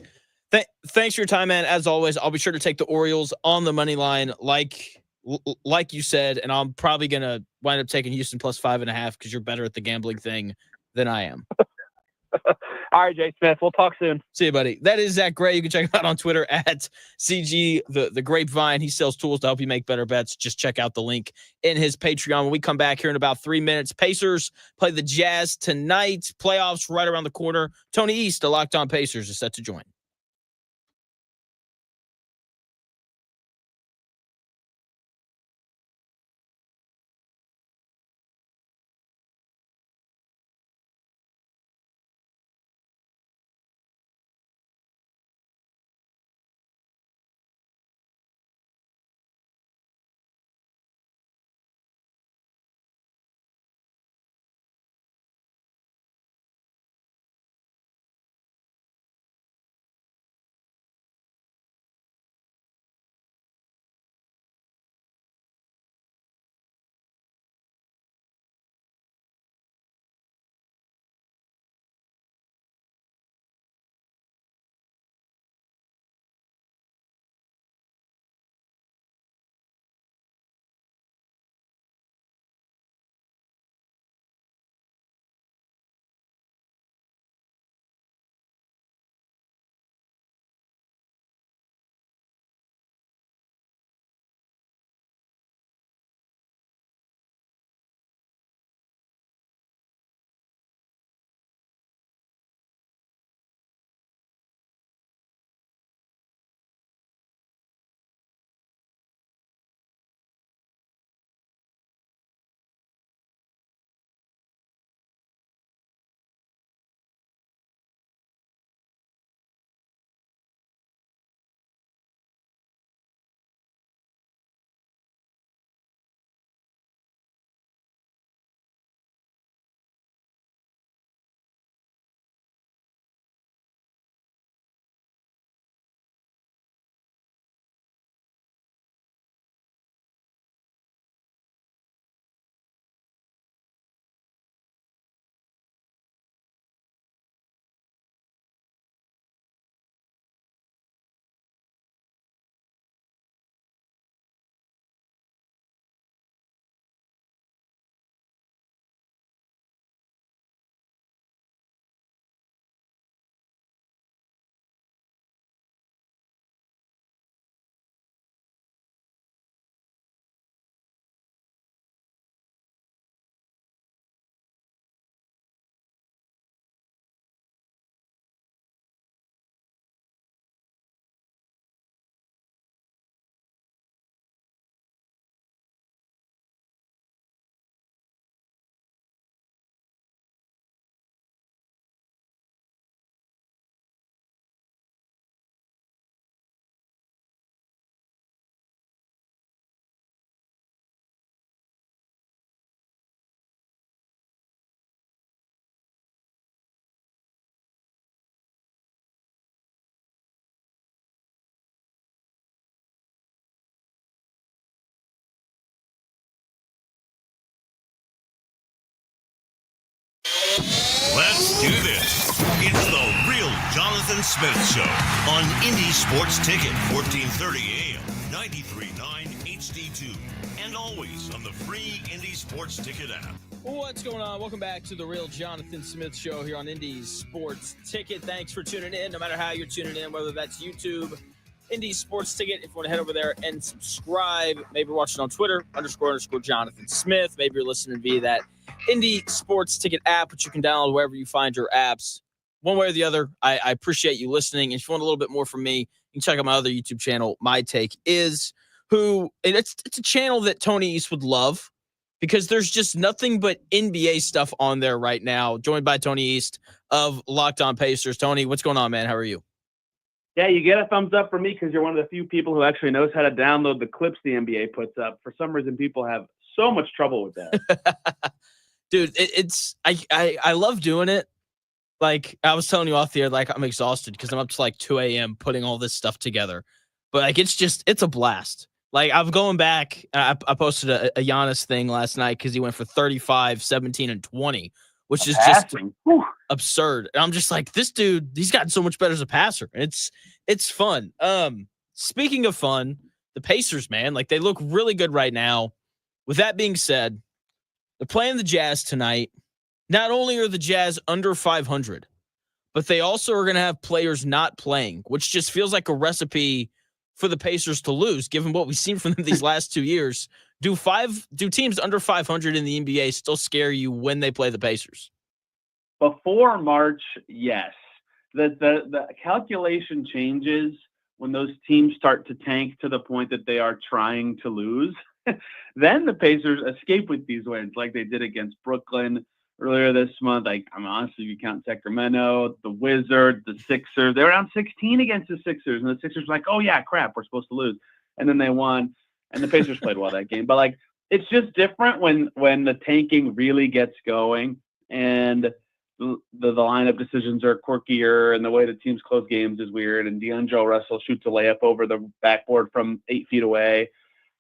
thanks for your time, man. As always, I'll be sure to take the Orioles on the money line, like you said, and I'm probably gonna wind up taking Houston plus 5.5 because you're better at the gambling thing than I am. All right, Jay Smith. We'll talk soon. See you, buddy. That is Zack Gray. You can check him out on Twitter at CG the Grapevine. He sells tools to help you make better bets. Just check out the link in his Patreon. When we come back here in about 3 minutes, Pacers play the Jazz tonight. Playoffs right around the corner. Tony East, the Locked On Pacers, is set to join. do this. It's the real Jonathan Smith Show on Indie Sports Ticket, 1430 AM, 93.9 HD2, and always on the free Indie Sports Ticket app. What's going on? Welcome back to the real Jonathan Smith Show here on Indie Sports Ticket. Thanks for tuning in, no matter how you're tuning in, whether that's YouTube, Indie Sports Ticket. If you want to head over there and subscribe, maybe you're watching on Twitter, __ Jonathan Smith. Maybe you're listening via that Indie Sports Ticket app, which you can download wherever you find your apps. One way or the other, I appreciate you listening. And if you want a little bit more from me, you can check out my other YouTube channel, My Take Is, it's a channel that Tony East would love because there's just nothing but NBA stuff on there right now. Joined by Tony East of Locked On Pacers. Tony, what's going on, man? How are you? Yeah, you get a thumbs up from me because you're one of the few people who actually knows how to download the clips the NBA puts up. For some reason, people have so much trouble with that. Dude, I love doing it. Like, I was telling you off the air, like, I'm exhausted because I'm up to like 2 a.m. putting all this stuff together. But like, it's a blast. Like, I'm going back. I posted a Giannis thing last night because he went for 35, 17, and 20, which is just absurd. And I'm just like, this dude, he's gotten so much better as a passer. It's fun. Speaking of fun, the Pacers, man, like, they look really good right now. With that being said, they're playing the Jazz tonight. Not only are the Jazz under 500, but they also are going to have players not playing, which just feels like a recipe for the Pacers to lose, given what we've seen from them these last 2 years. Do teams under 500 in the NBA still scare you when they play the Pacers? Before March, yes. The calculation changes when those teams start to tank to the point that they are trying to lose. Then the Pacers escape with these wins, like they did against Brooklyn earlier this month. Like, I'm honestly, if you count Sacramento, the Wizards, the Sixers, they were down 16 against the Sixers, and the Sixers were like, oh yeah, crap, we're supposed to lose, and then they won, and the Pacers played well that game. But like, it's just different when the tanking really gets going, and the lineup decisions are quirkier, and the way the teams close games is weird, and D'Angelo Russell shoots a layup over the backboard from 8 feet away.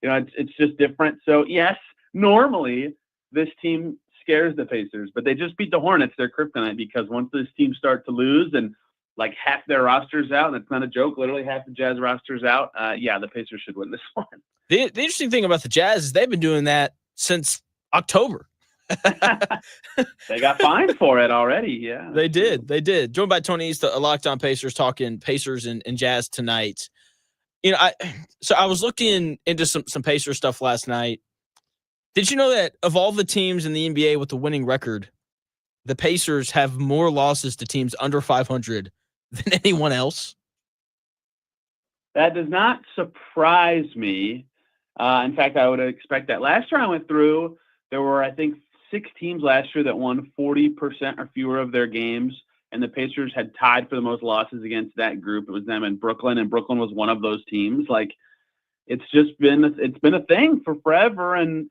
You know, it's just different. So yes, normally this team scares the Pacers, but they just beat the Hornets, their kryptonite, because once this team start to lose and like half their roster's out, and it's not a joke, literally half the Jazz roster's out, the Pacers should win this one. The interesting thing about the Jazz is they've been doing that since October. They got fined for it already. Yeah, They did. Joined by Tony East, a Locked On Pacers, talking Pacers and Jazz tonight. You know, I was looking into some Pacers stuff last night. Did you know that of all the teams in the NBA with the winning record, the Pacers have more losses to teams under 500 than anyone else? That does not surprise me. In fact, I would expect that. Last year I went through, there were, I think, 6 teams last year that won 40% or fewer of their games, and the Pacers had tied for the most losses against that group. It was them and Brooklyn was one of those teams. Like, it's been a thing for forever, and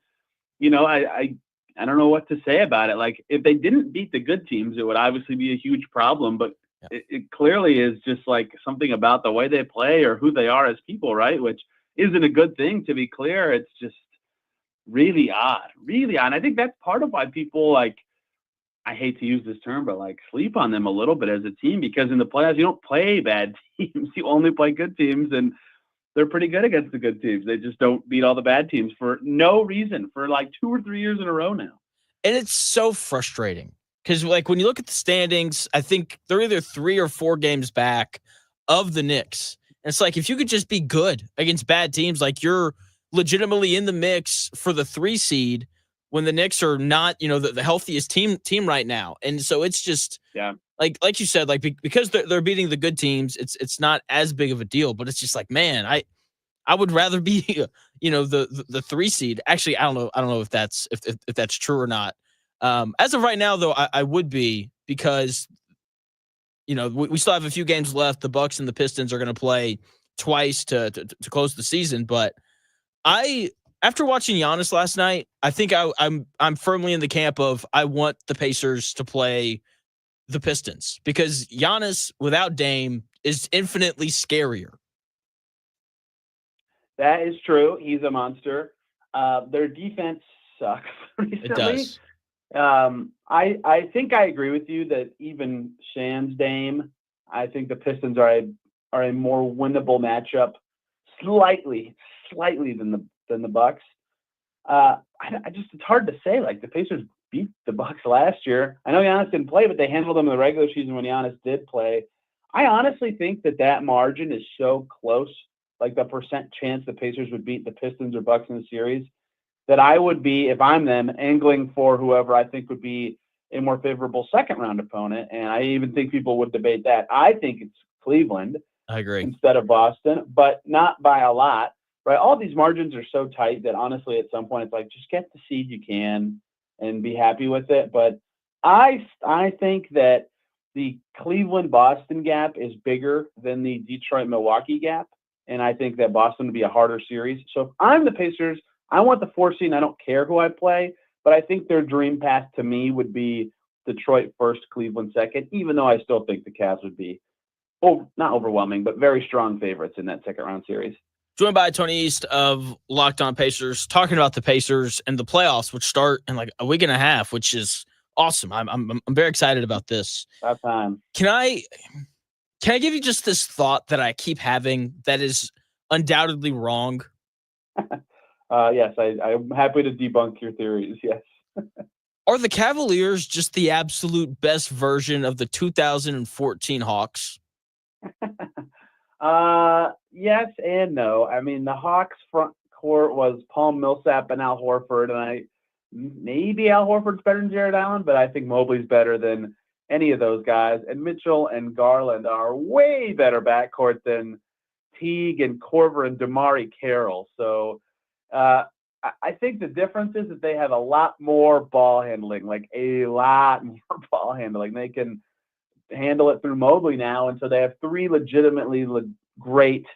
you know, I don't know what to say about it. Like, if they didn't beat the good teams, it would obviously be a huge problem, but it clearly is just like something about the way they play or who they are as people, right? Which isn't a good thing, to be clear. It's just really odd. And I think that's part of why people, like, I hate to use this term, but like, sleep on them a little bit as a team, because in the playoffs, you don't play bad teams. You only play good teams, and they're pretty good against the good teams. They just don't beat all the bad teams for no reason for like 2 or 3 years in a row now. And it's so frustrating because, like, when you look at the standings, I think they're either 3 or 4 games back of the Knicks. And it's like, if you could just be good against bad teams, like, you're legitimately in the mix for the 3 seed when the Knicks are not, you know, the healthiest team right now. And so it's just, like you said, like, because they're beating the good teams, it's not as big of a deal. But it's just like, man, I would rather be, you know, the 3 seed. Actually, I don't know if that's true or not. As of right now, though, I would be, because, you know, we still have a few games left. The Bucks and the Pistons are going to play twice to close the season. But after watching Giannis last night, I think I'm firmly in the camp of I want the Pacers to play the Pistons, because Giannis without Dame is infinitely scarier. That is true. He's a monster. Their defense sucks recently. It does. I think I agree with you that even Shan's Dame, I think the Pistons are a more winnable matchup, slightly than the Bucks. It's hard to say. Like, the Pacers beat the Bucks last year. I know Giannis didn't play, but they handled them in the regular season when Giannis did play. I honestly think that margin is so close, like the percent chance the Pacers would beat the Pistons or Bucks in the series, that I would be, if I'm them, angling for whoever I think would be a more favorable second round opponent. And I even think people would debate that. I think it's Cleveland. I agree. Instead of Boston, but not by a lot, right? All these margins are so tight that honestly, at some point, it's like, just get the seed you can and be happy with it. But I think that the Cleveland-Boston gap is bigger than the Detroit-Milwaukee gap, and I think that Boston would be a harder series. So if I'm the Pacers, I want the 4 seed, and I don't care who I play, but I think their dream path to me would be Detroit first, Cleveland second, even though I still think the Cavs would be not overwhelming, but very strong favorites in that second round series. Joined by Tony East of Locked On Pacers, talking about the Pacers and the playoffs, which start in like a week and a half, which is awesome. I'm very excited about this. About time. Can I give you just this thought that I keep having that is undoubtedly wrong? Yes, I'm happy to debunk your theories. Yes. Are the Cavaliers just the absolute best version of the 2014 Hawks? Yes and no. I mean, the Hawks front court was Paul Millsap and Al Horford, and maybe Al Horford's better than Jared Allen, but I think Mobley's better than any of those guys. And Mitchell and Garland are way better backcourt than Teague and Korver and DeMari Carroll. So I think the difference is that they have a lot more ball handling, like a lot more ball handling. They can handle it through Mobley now, and so they have 3 legitimately great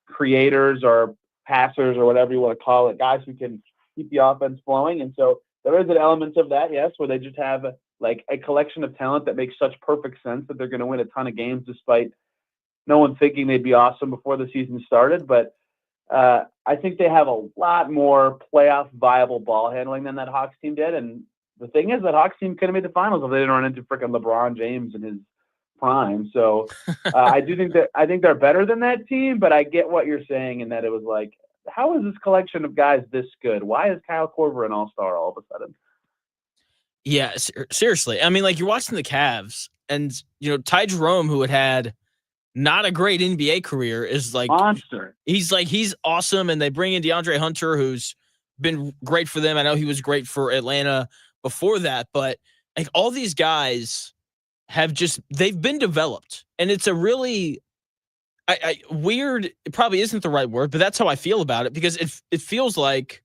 creators or passers or whatever you want to call it, guys who can keep the offense flowing. And so there is an element of that, yes, where they just have like a collection of talent that makes such perfect sense that they're going to win a ton of games despite no one thinking they'd be awesome before the season started. But I think they have a lot more playoff viable ball handling than that Hawks team did. And the thing is, that Hawks team could have made the finals if they didn't run into freaking LeBron James in his prime. So I think they're better than that team, but I get what you're saying in that it was like, how is this collection of guys this good? Why is Kyle Korver an all-star all of a sudden? Yeah, seriously. I mean, like, you're watching the Cavs, and Ty Jerome, who had not a great NBA career, is like monster. He's awesome, and they bring in DeAndre Hunter, who's been great for them. I know he was great for Atlanta before that, but like all these guys they've been developed, and it's a really weird. It probably isn't the right word, but that's how I feel about it, because it feels like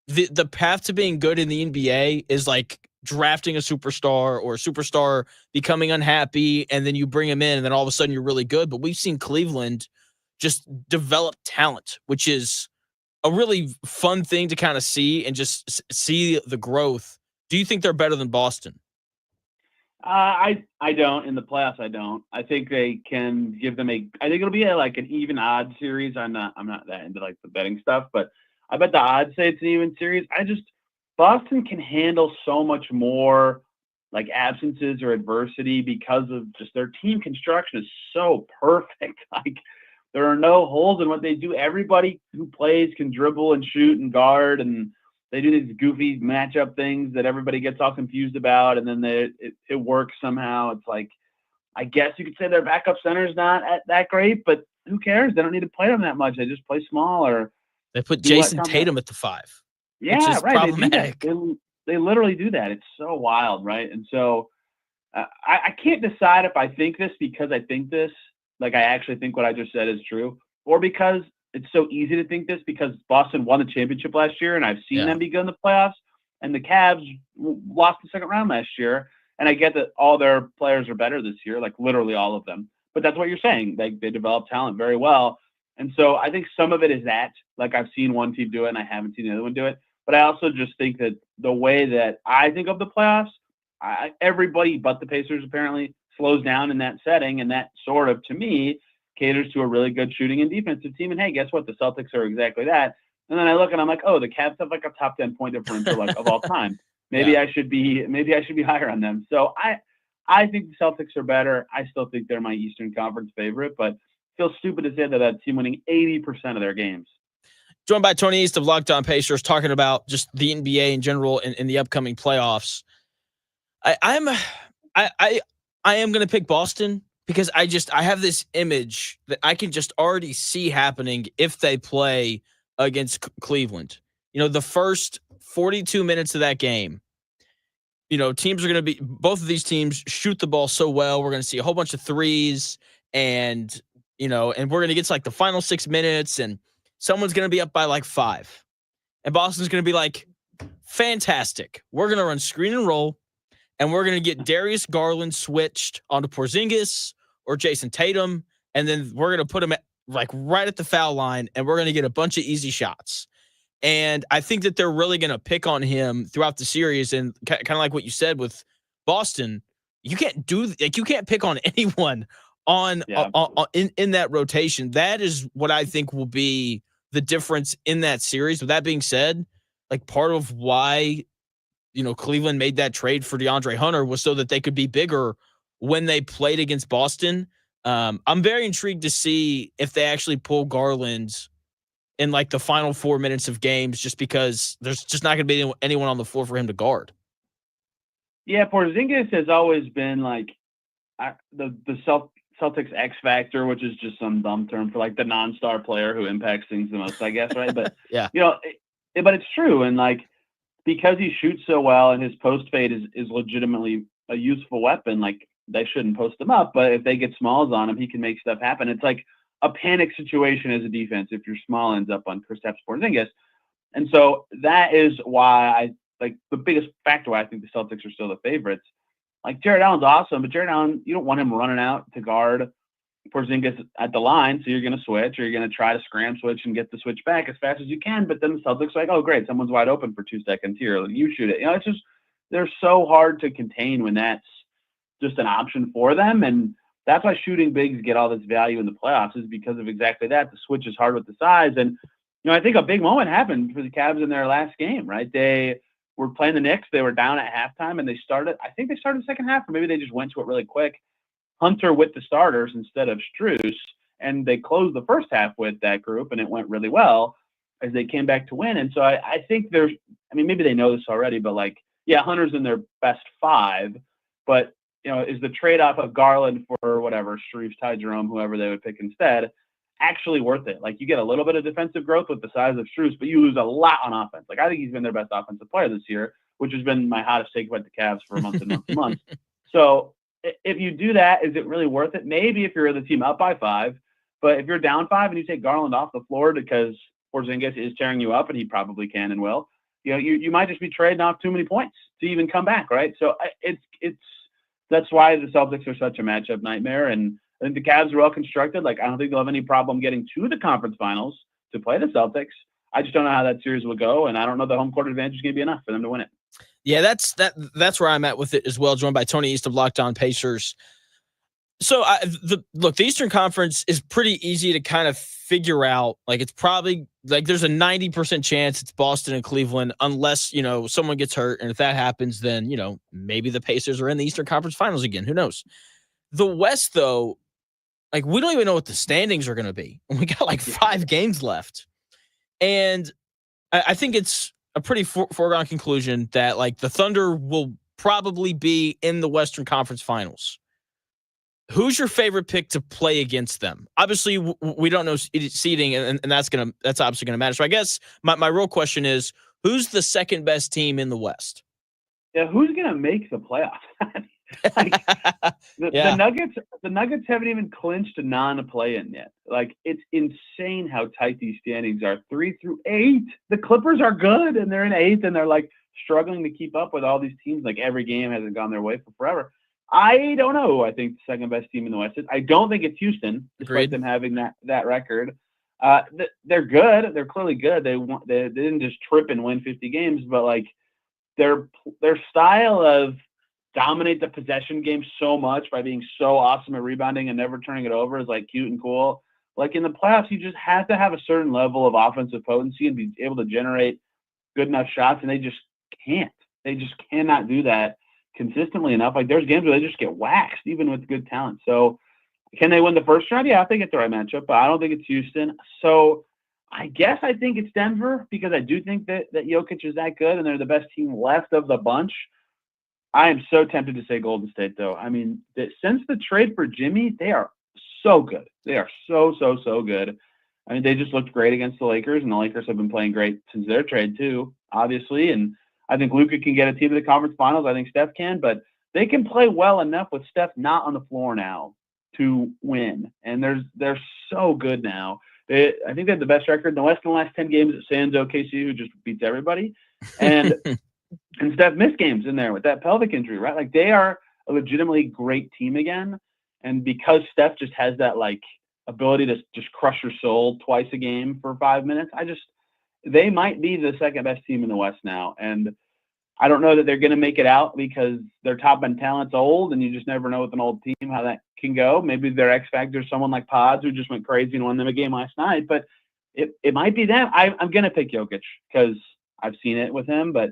the path to being good in the NBA is like drafting a superstar, or a superstar becoming unhappy, and then you bring him in, and then all of a sudden you're really good. But we've seen Cleveland just develop talent, which is a really fun thing to kind of see, and just see the growth. Do you think they're better than Boston? I don't. In the playoffs, I don't. I think they can give them I think it'll be like an even odd series. I'm not that into like the betting stuff, but I bet the odds say it's an even series. Boston can handle so much more like absences or adversity because of just their team construction is so perfect. Like, there are no holes in what they do. Everybody who plays can dribble and shoot and guard, and they do these goofy matchup things that everybody gets all confused about, and then it works somehow. It's like, I guess you could say their backup center is not that great, but who cares? They don't need to play them that much. They just play small, or they put Jason Tatum at the 5. Yeah, which is right. Problematic. They literally do that. It's so wild, right? And so I can't decide if I think this because I think this, like I actually think what I just said is true, or because it's so easy to think this because Boston won the championship last year, and I've seen them be good in the playoffs, and the Cavs lost the second round last year. And I get that all their players are better this year, like literally all of them. But that's what you're saying. They develop talent very well. And so I think some of it is that, like, I've seen one team do it and I haven't seen the other one do it. But I also just think that the way that I think of the playoffs, everybody but the Pacers apparently slows down in that setting. And that sort of, to me, caters to a really good shooting and defensive team. And hey, guess what? The Celtics are exactly that. And then I look and I'm like, oh, the Cavs have like a top 10 point differential like of all time. Maybe I should be higher on them. So I think the Celtics are better. I still think they're my Eastern Conference favorite, but it feels stupid to say that team winning 80% of their games. Joined by Tony East of Locked On Pacers, talking about just the NBA in general in the upcoming playoffs. I am going to pick Boston because I have this image that I can just already see happening if they play against Cleveland. The first 42 minutes of that game, teams are going to be, both of these teams shoot the ball so well. We're going to see a whole bunch of threes and we're going to get to like the final 6 minutes and someone's going to be up by like 5. And Boston's going to be like, fantastic. We're going to run screen and roll and we're going to get Darius Garland switched onto Porzingis or Jason Tatum. And then we're going to put him right at the foul line and we're going to get a bunch of easy shots. And I think that they're really going to pick on him throughout the series. And kind of like what you said with Boston, you can't pick on anyone in that rotation. That is what I think will be the difference in that series. With that being said, like part of why, Cleveland made that trade for DeAndre Hunter was so that they could be bigger when they played against Boston. I'm very intrigued to see if they actually pull Garland in like the final 4 minutes of games, just because there's just not going to be anyone on the floor for him to guard. Yeah, Porzingis has always been like the Celtics X factor, which is just some dumb term for like the non-star player who impacts things the most, I guess, right? But yeah, but it's true, and like because he shoots so well and his post fade is legitimately a useful weapon. Like they shouldn't post him up, but if they get smalls on him, he can make stuff happen. It's like a panic situation as a defense if your small ends up on Kristaps Porzingis. And so that is why I like the biggest factor why I think the Celtics are still the favorites. Like Jared Allen's awesome, but Jared Allen, you don't want him running out to guard Porzingis at the line. So you're going to switch or you're going to try to scram switch and get the switch back as fast as you can. But then the Celtics are like, oh, great, someone's wide open for 2 seconds here. You shoot it. It's just, they're so hard to contain when that's just an option for them. And that's why shooting bigs get all this value in the playoffs is because of exactly that. The switch is hard with the size. And, I think a big moment happened for the Cavs in their last game, right? They were playing the Knicks. They were down at halftime and they started the second half, or maybe they just went to it really quick. Hunter with the starters instead of Strus. And they closed the first half with that group and it went really well as they came back to win. And so I think maybe they know this already, but like, yeah, Hunter's in their best 5, but is the trade-off of Garland for whatever, Strus, Ty Jerome, whoever they would pick instead, actually worth it? Like, you get a little bit of defensive growth with the size of Strus, but you lose a lot on offense. Like, I think he's been their best offensive player this year, which has been my hottest take about the Cavs for months and months and months. So if you do that, is it really worth it? Maybe if you're the team up by 5, but if you're down 5 and you take Garland off the floor because Porzingis is tearing you up, and he probably can and will, you might just be trading off too many points to even come back, right? So that's why the Celtics are such a matchup nightmare. And I think the Cavs are well constructed. Like, I don't think they'll have any problem getting to the conference finals to play the Celtics. I just don't know how that series will go. And I don't know the home court advantage is going to be enough for them to win it. Yeah, that's where I'm at with it as well. Joined by Tony East of Locked On Pacers. So the Eastern Conference is pretty easy to kind of figure out. Like, it's probably like there's a 90% chance it's Boston and Cleveland, unless someone gets hurt, and if that happens, then maybe the Pacers are in the Eastern Conference Finals again. Who knows? The West, though, like we don't even know what the standings are going to be. We got like 5 games left, and I think it's a pretty foregone conclusion that like the Thunder will probably be in the Western Conference Finals. Who's your favorite pick to play against them? Obviously, we don't know seeding, and that's obviously gonna matter. So I guess my real question is, who's the second best team in the West? Yeah, who's gonna make the playoffs? The Nuggets haven't even clinched a non-play-in yet. Like, it's insane how tight these standings are. 3 through 8. The Clippers are good, and they're in 8th, and they're like struggling to keep up with all these teams. Like, every game hasn't gone their way for forever. I don't know. I think the second best team in the West is. I don't think it's Houston, despite them having that record. They're good. They're clearly good. They didn't just trip and win 50 games, but like their style of dominate the possession game so much by being so awesome at rebounding and never turning it over is like cute and cool. Like in the playoffs, you just have to have a certain level of offensive potency and be able to generate good enough shots, and they just can't. They just cannot do that consistently enough. Like there's games where they just get waxed, even with good talent. So can they win the first round? Yeah, I think it's the right matchup, but I don't think it's Houston. So I guess I think it's Denver because I do think that Jokic is that good and they're the best team left of the bunch. I am so tempted to say Golden State, though. I mean, since the trade for Jimmy, they are so good. They are so good. I mean, they just looked great against the Lakers, and the Lakers have been playing great since their trade, too, obviously. And I think Luka can get a team to the conference finals. I think Steph can, but they can play well enough with Steph not on the floor now to win. And they're so good now. I think they have the best record in the West in the last 10 games at San's OKC, who just beats everybody. And and Steph missed games in there with that pelvic injury, right? Like they are a legitimately great team again. And because Steph just has that like ability to just crush your soul twice a game for 5 minutes, they might be the second best team in the West now. And I don't know that they're going to make it out because their top end talent's old and you just never know with an old team how that can go. Maybe their X factor is someone like Pods who just went crazy and won them a game last night, but it might be them. I'm going to pick Jokic because I've seen it with him, but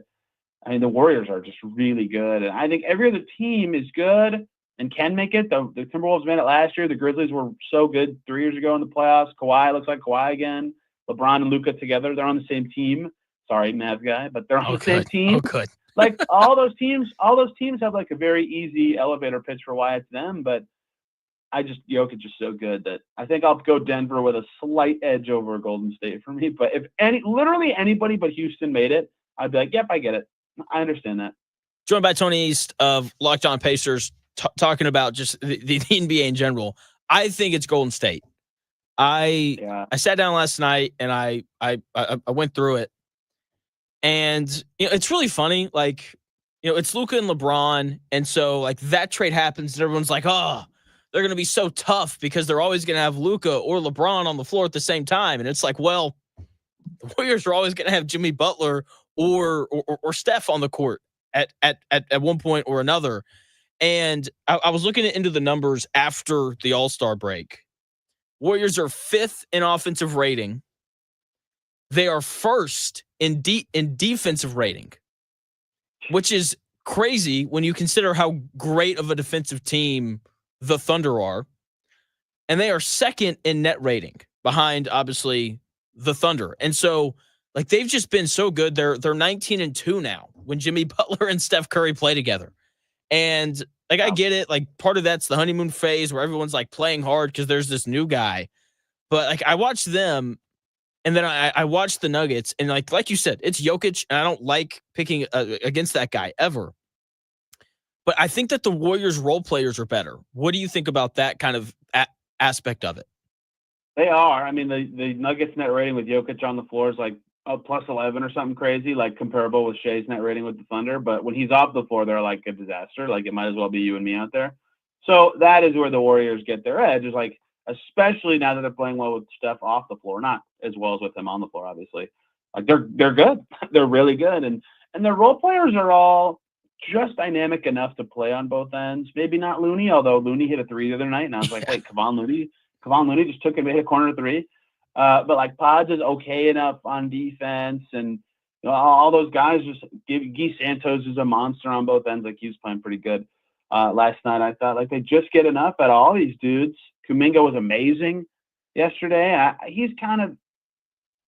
I mean, the Warriors are just really good. And I think every other team is good and can make it. The Timberwolves made it last year. The Grizzlies were so good 3 years ago in the playoffs. Kawhi looks like Kawhi again. LeBron and Luka together. They're on the same team. Sorry, Mavs guy, but they're on the same team. Oh, good. Like all those teams have like a very easy elevator pitch for why it's them. But Jokic is so good that I think I'll go Denver with a slight edge over Golden State for me. But if literally anybody but Houston made it, I'd be like, yep, I get it. I understand that. Joined by Tony East of Locked On Pacers, talking about just the NBA in general. I think it's Golden State. I sat down last night and I went through it, and it's really funny. Like it's Luka and LeBron, and so like that trade happens, and everyone's like, oh, they're gonna be so tough because they're always gonna have Luka or LeBron on the floor at the same time, and it's like, well, the Warriors are always gonna have Jimmy Butler or Steph on the court at one point or another. And I was looking into the numbers after the All-Star break. Warriors are 5th in offensive rating. They are 1st in defensive rating, which is crazy when you consider how great of a defensive team the Thunder are. And they are 2nd in net rating behind, obviously, the Thunder. And so like they've just been so good. They're 19-2 now when Jimmy Butler and Steph Curry play together. And like I get it, like part of that's the honeymoon phase where everyone's like playing hard because there's this new guy. But like I watched them, and then I watched the Nuggets, and like you said, it's Jokic, and I don't like picking against that guy ever. But I think that the Warriors role players are better. What do you think about that kind of aspect of it? They are. I mean, the Nuggets net rating with Jokic on the floor is like plus 11 or something crazy, like comparable with Shea's net rating with the Thunder. But when he's off the floor, they're like a disaster. Like it might as well be you and me out there. So that is where the Warriors get their edge, is like, especially now that they're playing well with Steph off the floor, not as well as with him on the floor, obviously. Like they're good. They're really good. And their role players are all just dynamic enough to play on both ends. Maybe not Looney, although Looney hit a 3 the other night. And I was like, wait, Kevon Looney just took him and hit a corner 3. But like Pods is okay enough on defense, and all those guys just Guy Santos is a monster on both ends. Like he was playing pretty good last night. I thought like they just get enough at all these dudes. Kuminga was amazing yesterday. He's kind of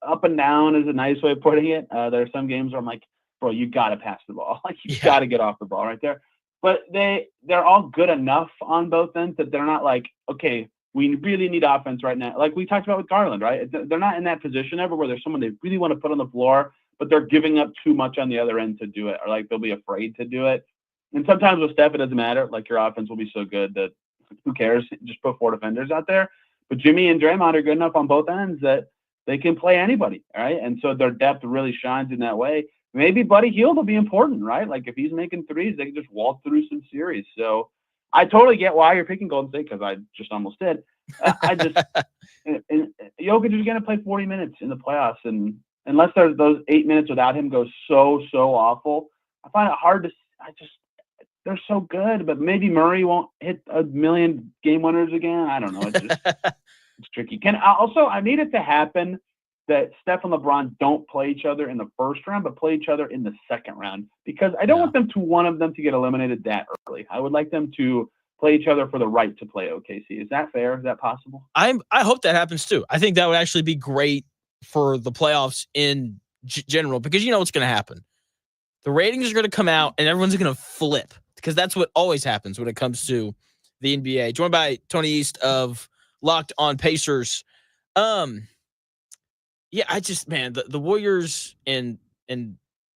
up and down is a nice way of putting it. There are some games where I'm like, bro, you got to pass the ball. Like you got to get off the ball right there. But they're all good enough on both ends that they're not like, okay, we really need offense right now. Like we talked about with Garland, right? They're not in that position ever where there's someone they really want to put on the floor, but they're giving up too much on the other end to do it, or like they'll be afraid to do it. And sometimes with Steph, it doesn't matter. Like your offense will be so good that who cares? Just put 4 defenders out there. But Jimmy and Draymond are good enough on both ends that they can play anybody, right? And so their depth really shines in that way. Maybe Buddy Hield will be important, right? Like if he's making threes, they can just walk through some series. So I totally get why you're picking Golden State, because I just almost did. And Jokic is going to play 40 minutes in the playoffs, and unless there's those 8 minutes without him goes so awful, I find it hard to. They're so good, but maybe Murray won't hit 1 million game winners again. I don't know. It's just it's tricky. I need it to happen that Steph and LeBron don't play each other in the first round, but play each other in the second round, because I don't want one of them to get eliminated that early. I would like them to play each other for the right to play OKC. Is that fair? Is that possible? I hope that happens too. I think that would actually be great for the playoffs in general, because you know what's going to happen. The ratings are going to come out and everyone's going to flip, because that's what always happens when it comes to the NBA. Joined by Tony East of Locked On Pacers. Yeah, I just, man, the Warriors and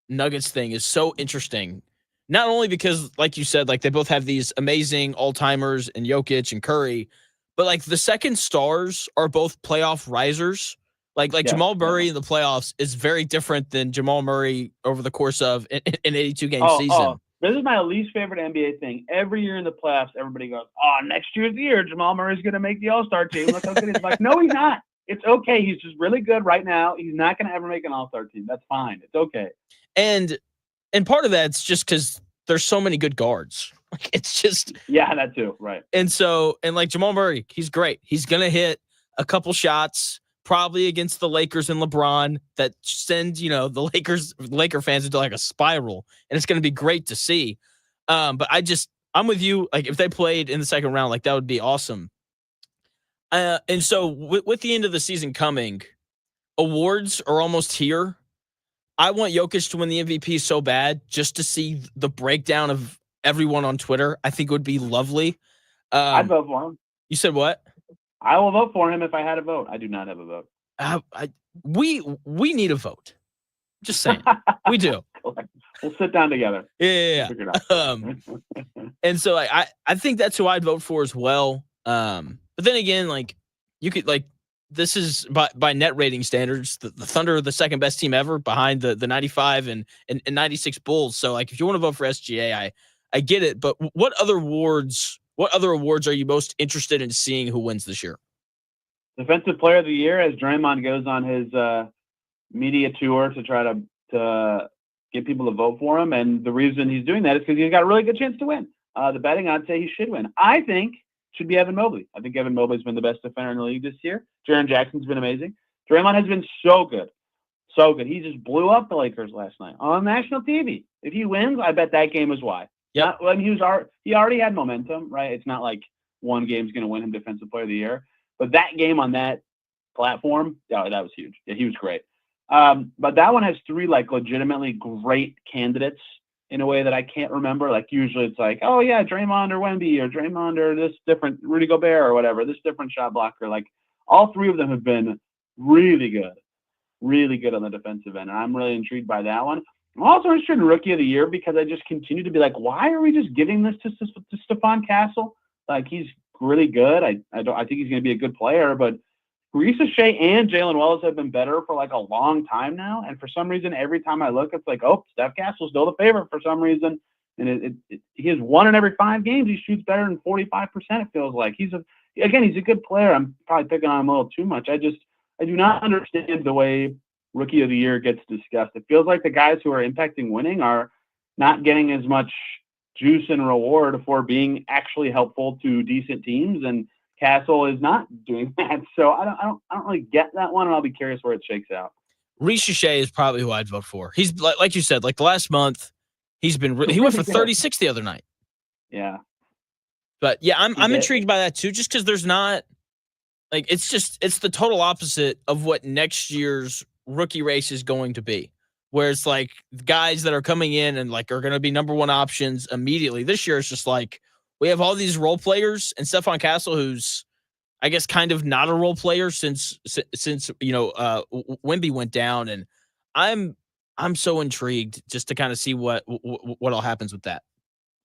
Nuggets thing is so interesting. Not only because, like you said, like they both have these amazing all-timers and Jokic and Curry, but like the second stars are both playoff risers. Like Jamal Murray in the playoffs is very different than Jamal Murray over the course of an 82-game season. This is my least favorite NBA thing. Every year in the playoffs, everybody goes, next year's the year. Jamal Murray's going to make the All-Star team. Look how good he is. Like, no, he's not. It's okay. He's just really good right now. He's not going to ever make an All-Star team. That's fine. It's okay. And part of that's just because there's so many good guards. Like, it's just. Yeah, that too. Right. And like Jamal Murray, he's great. He's going to hit a couple shots, probably against the Lakers and LeBron, that send, the Laker fans into like a spiral. And it's going to be great to see. But I'm with you. Like, if they played in the second round, like that would be awesome. And so with the end of the season coming, awards are almost here. I want Jokic to win the MVP so bad, just to see the breakdown of everyone on Twitter. I think it would be lovely. I'd vote for him. You said what? I will vote for him if I had a vote. I do not have a vote. We need a vote. Just saying. We do. We'll sit down together. Yeah. Figure it out. And so I think that's who I'd vote for as well. But then again, like you could, like, this is by net rating standards, the Thunder are the second best team ever behind the 95 and 96 Bulls. So like, if you want to vote for SGA, I get it. But what other awards are you most interested in seeing who wins this year? Defensive Player of the Year, as Draymond goes on his media tour to try to get people to vote for him. And the reason he's doing that is because he's got a really good chance to win. The betting, I'd say he should win. I think should be Evan Mobley. I think Evan Mobley's been the best defender in the league this year. Jaren Jackson's been amazing. Draymond has been so good. So good. He just blew up the Lakers last night on national TV. If he wins, I bet that game is why. Yeah. He already had momentum, right? It's not like one game's going to win him Defensive Player of the Year. But that game on that platform, that was huge. Yeah, he was great. But that one has three like legitimately great candidates in a way that I can't remember. Like usually it's like, oh yeah, Draymond or Wemby or Draymond or this different Rudy Gobert or whatever, this different shot blocker. Like all three of them have been really good on the defensive end. And I'm really intrigued by that one. I'm also interested in Rookie of the Year because I just continue to be like, why are we just giving this to Stephon Castle? Like he's really good. I think he's going to be a good player, but Ricochet and Jalen Wells have been better for like a long time now. And for some reason, every time I look, it's like, oh, Steph Castle's still the favorite for some reason. And he has 1 in every 5 games. He shoots better than 45%. It feels like he's a good player. I'm probably picking on him a little too much. I do not understand the way Rookie of the Year gets discussed. It feels like the guys who are impacting winning are not getting as much juice and reward for being actually helpful to decent teams. And Castle is not doing that, so I don't really get that one, and I'll be curious where it shakes out. Ricochet is probably who I'd vote for. He's like you said, like the last month, he went for 36 the other night. Yeah, but yeah, I'm intrigued by that too, just because there's not like it's the total opposite of what next year's rookie race is going to be, where it's like guys that are coming in and like are going to be number one options immediately. This year it's just like, we have all these role players, and Stephon Castle, who's, I guess, kind of not a role player since Wemby went down, and I'm so intrigued just to kind of see what all happens with that.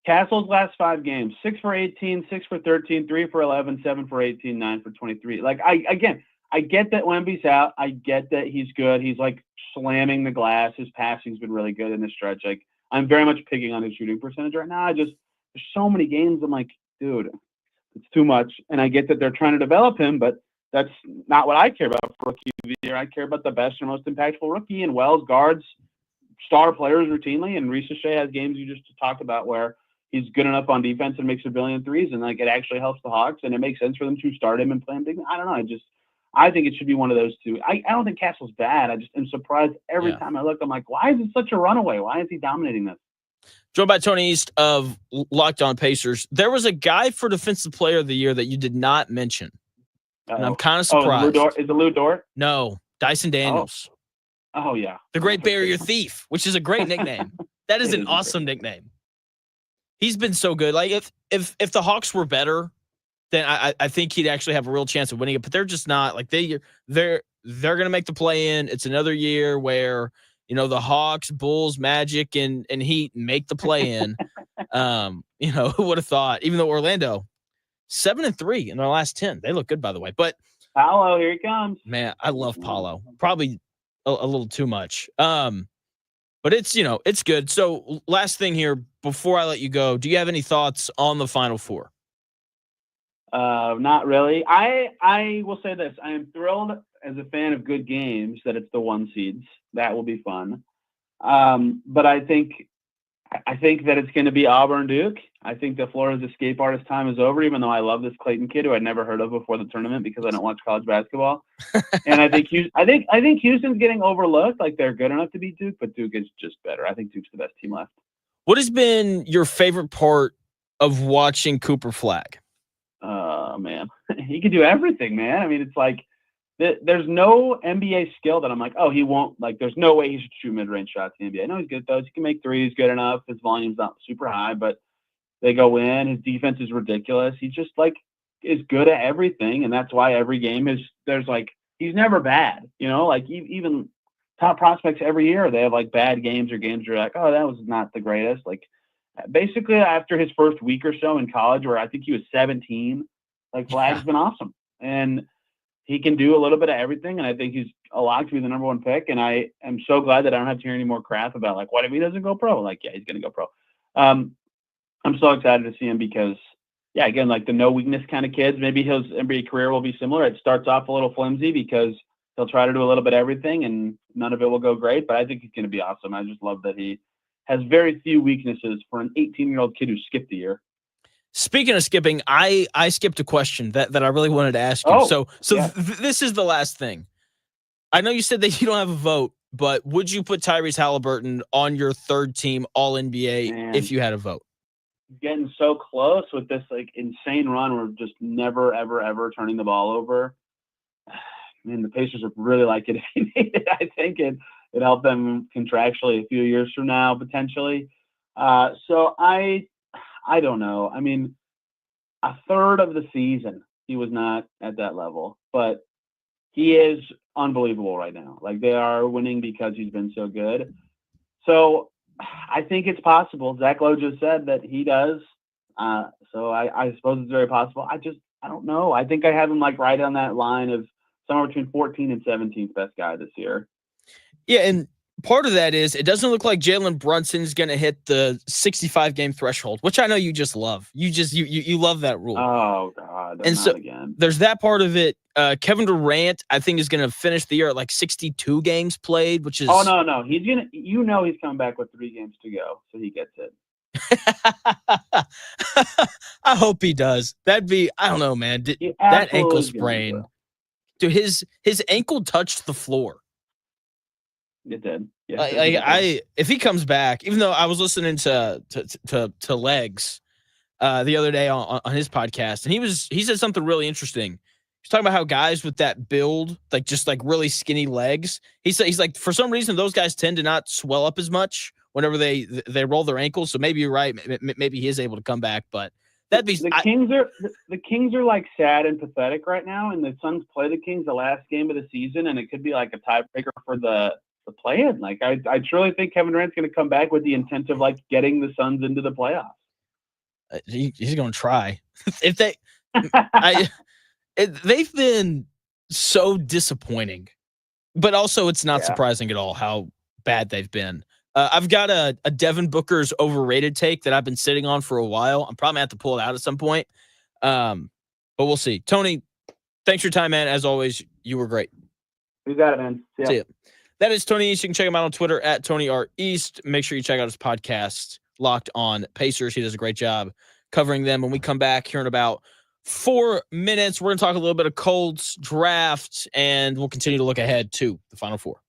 Castle's last 5 games: 6 for 18, 6 for 13, 3 for 11, 7 for 18, 9 for 23. Like I get that Wemby's out. I get that he's good. He's like slamming the glass. His passing's been really good in this stretch. Like I'm very much picking on his shooting percentage right now. There's so many games. I'm like, dude, it's too much. And I get that they're trying to develop him, but that's not what I care about for Rookie of the Year. I care about the best and most impactful rookie, and Wells guards star players routinely, and Ricochet has games you just talked about where he's good enough on defense and makes a billion threes, and like it actually helps the Hawks, and it makes sense for them to start him and play him big. I don't know. I think it should be one of those two. I don't think Castle's bad. I just am surprised every time I look. I'm like, why is it such a runaway? Why is he dominating this? Joined by Tony East of Locked On Pacers. There was a guy for Defensive Player of the Year that you did not mention. And I'm kind of surprised. Is it Lou Dort? No, Dyson Daniels. Oh yeah. The Great Barrier Thief, which is a great nickname. That is an awesome nickname. He's been so good. Like if the Hawks were better, then I think he'd actually have a real chance of winning it. But they're just not. Like they're gonna make the play in. It's another year where the Hawks, Bulls, Magic, and Heat make the play in. Who would have thought? Even though Orlando 7-3 in their last 10, they look good, by the way. But Paolo, here he comes. Man, I love Paolo. Probably a little too much. But it's good. So last thing here before I let you go, do you have any thoughts on the Final Four? Not really. I will say this. I am thrilled as a fan of good games that it's the 1 seeds. That will be fun. But I think that it's going to be Auburn Duke. I think the Florida's escape artist time is over, even though I love this Clayton kid who I'd never heard of before the tournament because I don't watch college basketball. And I think Houston's getting overlooked. Like they're good enough to beat Duke, but Duke is just better. I think Duke's the best team left. What has been your favorite part of watching Cooper Flagg? Man, he can do everything, man. I mean, it's like there's no NBA skill that I'm like, oh, he won't. Like, there's no way he should shoot mid-range shots in the NBA. I know he's good at those. He can make threes good enough. His volume's not super high, but they go in. His defense is ridiculous. He just is good at everything, and that's why every game he's never bad. Like even top prospects every year, they have bad games or games where you're like, oh, that was not the greatest. Like basically after his first week or so in college, where I think he was 17, Flagg's been awesome, and he can do a little bit of everything, and I think he's a lock to be the number 1 pick. And I am so glad that I don't have to hear any more crap about what if he doesn't go pro? Yeah, he's going to go pro. I'm so excited to see him because, yeah, again, the no weakness kind of kids. Maybe his NBA career will be similar. It starts off a little flimsy because he'll try to do a little bit of everything, and none of it will go great. But I think he's going to be awesome. I just love that he has very few weaknesses for an 18-year-old kid who skipped a year. Speaking of skipping, I skipped a question that I really wanted to ask you. This is the last thing. I know you said that you don't have a vote, but would you put Tyrese Halliburton on your third team All-NBA if you had a vote? Getting so close with this insane run. We're just never, ever, ever turning the ball over. I mean, the Pacers would really like it if he made it. I think it helped them contractually a few years from now, potentially. So I don't know. I mean, a third of the season, he was not at that level, but he is unbelievable right now. They are winning because he's been so good. So I think it's possible. Zach Lowe just said that he does. So I suppose it's very possible. I don't know. I think I have him right on that line of somewhere between 14 and 17th best guy this year. Yeah, and part of that is it doesn't look like Jalen Brunson's going to hit the 65-game threshold, which I know you just love. You love that rule. Oh, God. And so again. There's that part of it. Kevin Durant, I think, is going to finish the year at 62 games played, which is... Oh, no. He's going to... he's coming back with 3 games to go, so he gets it. I hope he does. That'd be... I don't know, man. That ankle sprain... Dude, his ankle touched the floor. It did. Yeah, if he comes back, even though I was listening to Legs the other day on his podcast, and he said something really interesting. He's talking about how guys with that build, just really skinny legs, he's like, for some reason those guys tend to not swell up as much whenever they roll their ankles. So maybe you're right. Maybe he is able to come back, but that'd be the Kings are sad and pathetic right now, and the Suns play the Kings the last game of the season, and it could be a tiebreaker for the play-in. I truly think Kevin Durant's going to come back with the intent of getting the Suns into the playoffs. He's going to try. If they, they've been so disappointing, but also it's not surprising at all how bad they've been. I've got a Devin Booker's overrated take that I've been sitting on for a while. I'm probably going to have to pull it out at some point. But we'll see. Tony, thanks for your time, man. As always, you were great. You got it, man. See ya. That is Tony East. You can check him out on Twitter at Tony R. East. Make sure you check out his podcast, Locked On Pacers. He does a great job covering them. When we come back, hearing about 4 minutes. We're going to talk a little bit of Colts draft, and we'll continue to look ahead to the Final Four.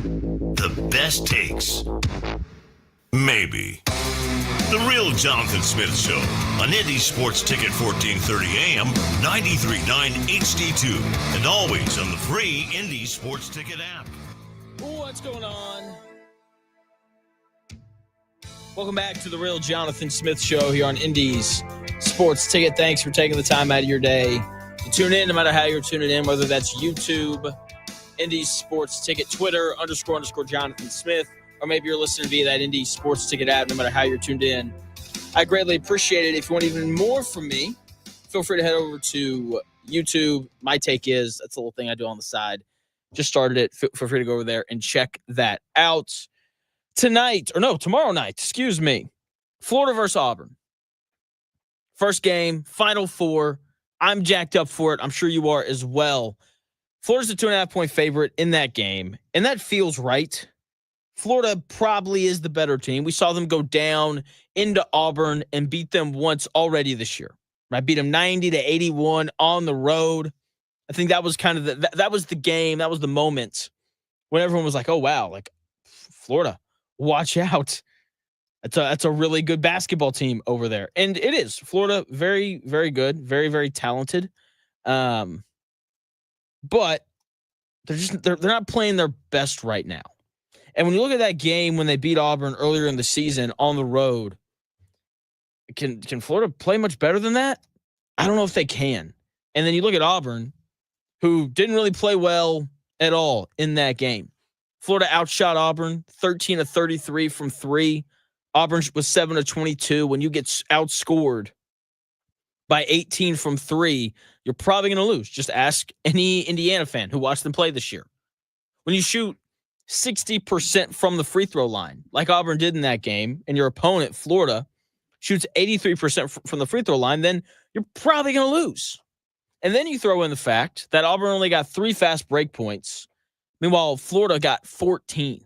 The best takes. Maybe. The Real Jonathan Smith Show on Indy Sports Ticket 1430 AM, 93.9 HD2, and always on the free Indy Sports Ticket app. What's going on? Welcome back to the Real Jonathan Smith Show here on Indy's Sports Ticket. Thanks for taking the time out of your day to tune in, no matter how you're tuning in, whether that's YouTube, Indy's Sports Ticket, Twitter, __ Jonathan Smith, or maybe you're listening via that Indy Sports Ticket app, no matter how you're tuned in. I greatly appreciate it. If you want even more from me, feel free to head over to YouTube. My take is that's a little thing I do on the side. Just started it. Feel free to go over there and check that out. Tomorrow night, excuse me. Florida versus Auburn. First game, Final Four. I'm jacked up for it. I'm sure you are as well. Florida's a 2.5-point favorite in that game, and that feels right. Florida probably is the better team. We saw them go down into Auburn and beat them once already this year. Right? Beat them 90-81 on the road. I think that was kind of that was the game. That was the moment when everyone was like, "Oh wow, like Florida, watch out." That's a really good basketball team over there, and it is. Florida, very very good, very very talented, but they're not playing their best right now. And when you look at that game when they beat Auburn earlier in the season on the road, can Florida play much better than that? I don't know if they can. And then you look at Auburn, who didn't really play well at all in that game. Florida outshot Auburn 13-33 from 3. Auburn was 7-22. When you get outscored by 18 from 3, you're probably going to lose. Just ask any Indiana fan who watched them play this year. When you shoot 60% from the free throw line, like Auburn did in that game, and your opponent, Florida, shoots 83% from the free throw line, then you're probably going to lose. And then you throw in the fact that Auburn only got 3 fast break points. Meanwhile, Florida got 14.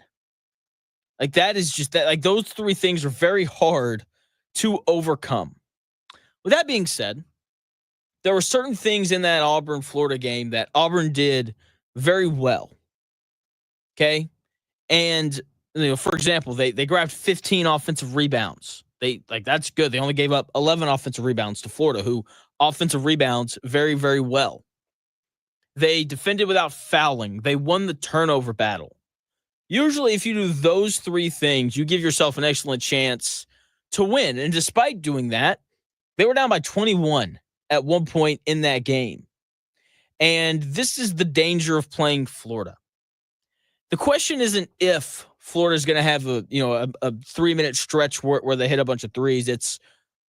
Like that is just that. Like those 3 things are very hard to overcome. With that being said, there were certain things in that Auburn-Florida game that Auburn did very well. Okay, and for example, they grabbed 15 offensive rebounds. That's good. They only gave up 11 offensive rebounds to Florida, who offensive rebounds very very well. They defended without fouling. They won the turnover battle. Usually, if you do those 3 things, you give yourself an excellent chance to win. And despite doing that, they were down by 21 at one point in that game. And this is the danger of playing Florida. The question isn't if Florida is going to have a 3-minute stretch where they hit a bunch of threes. It's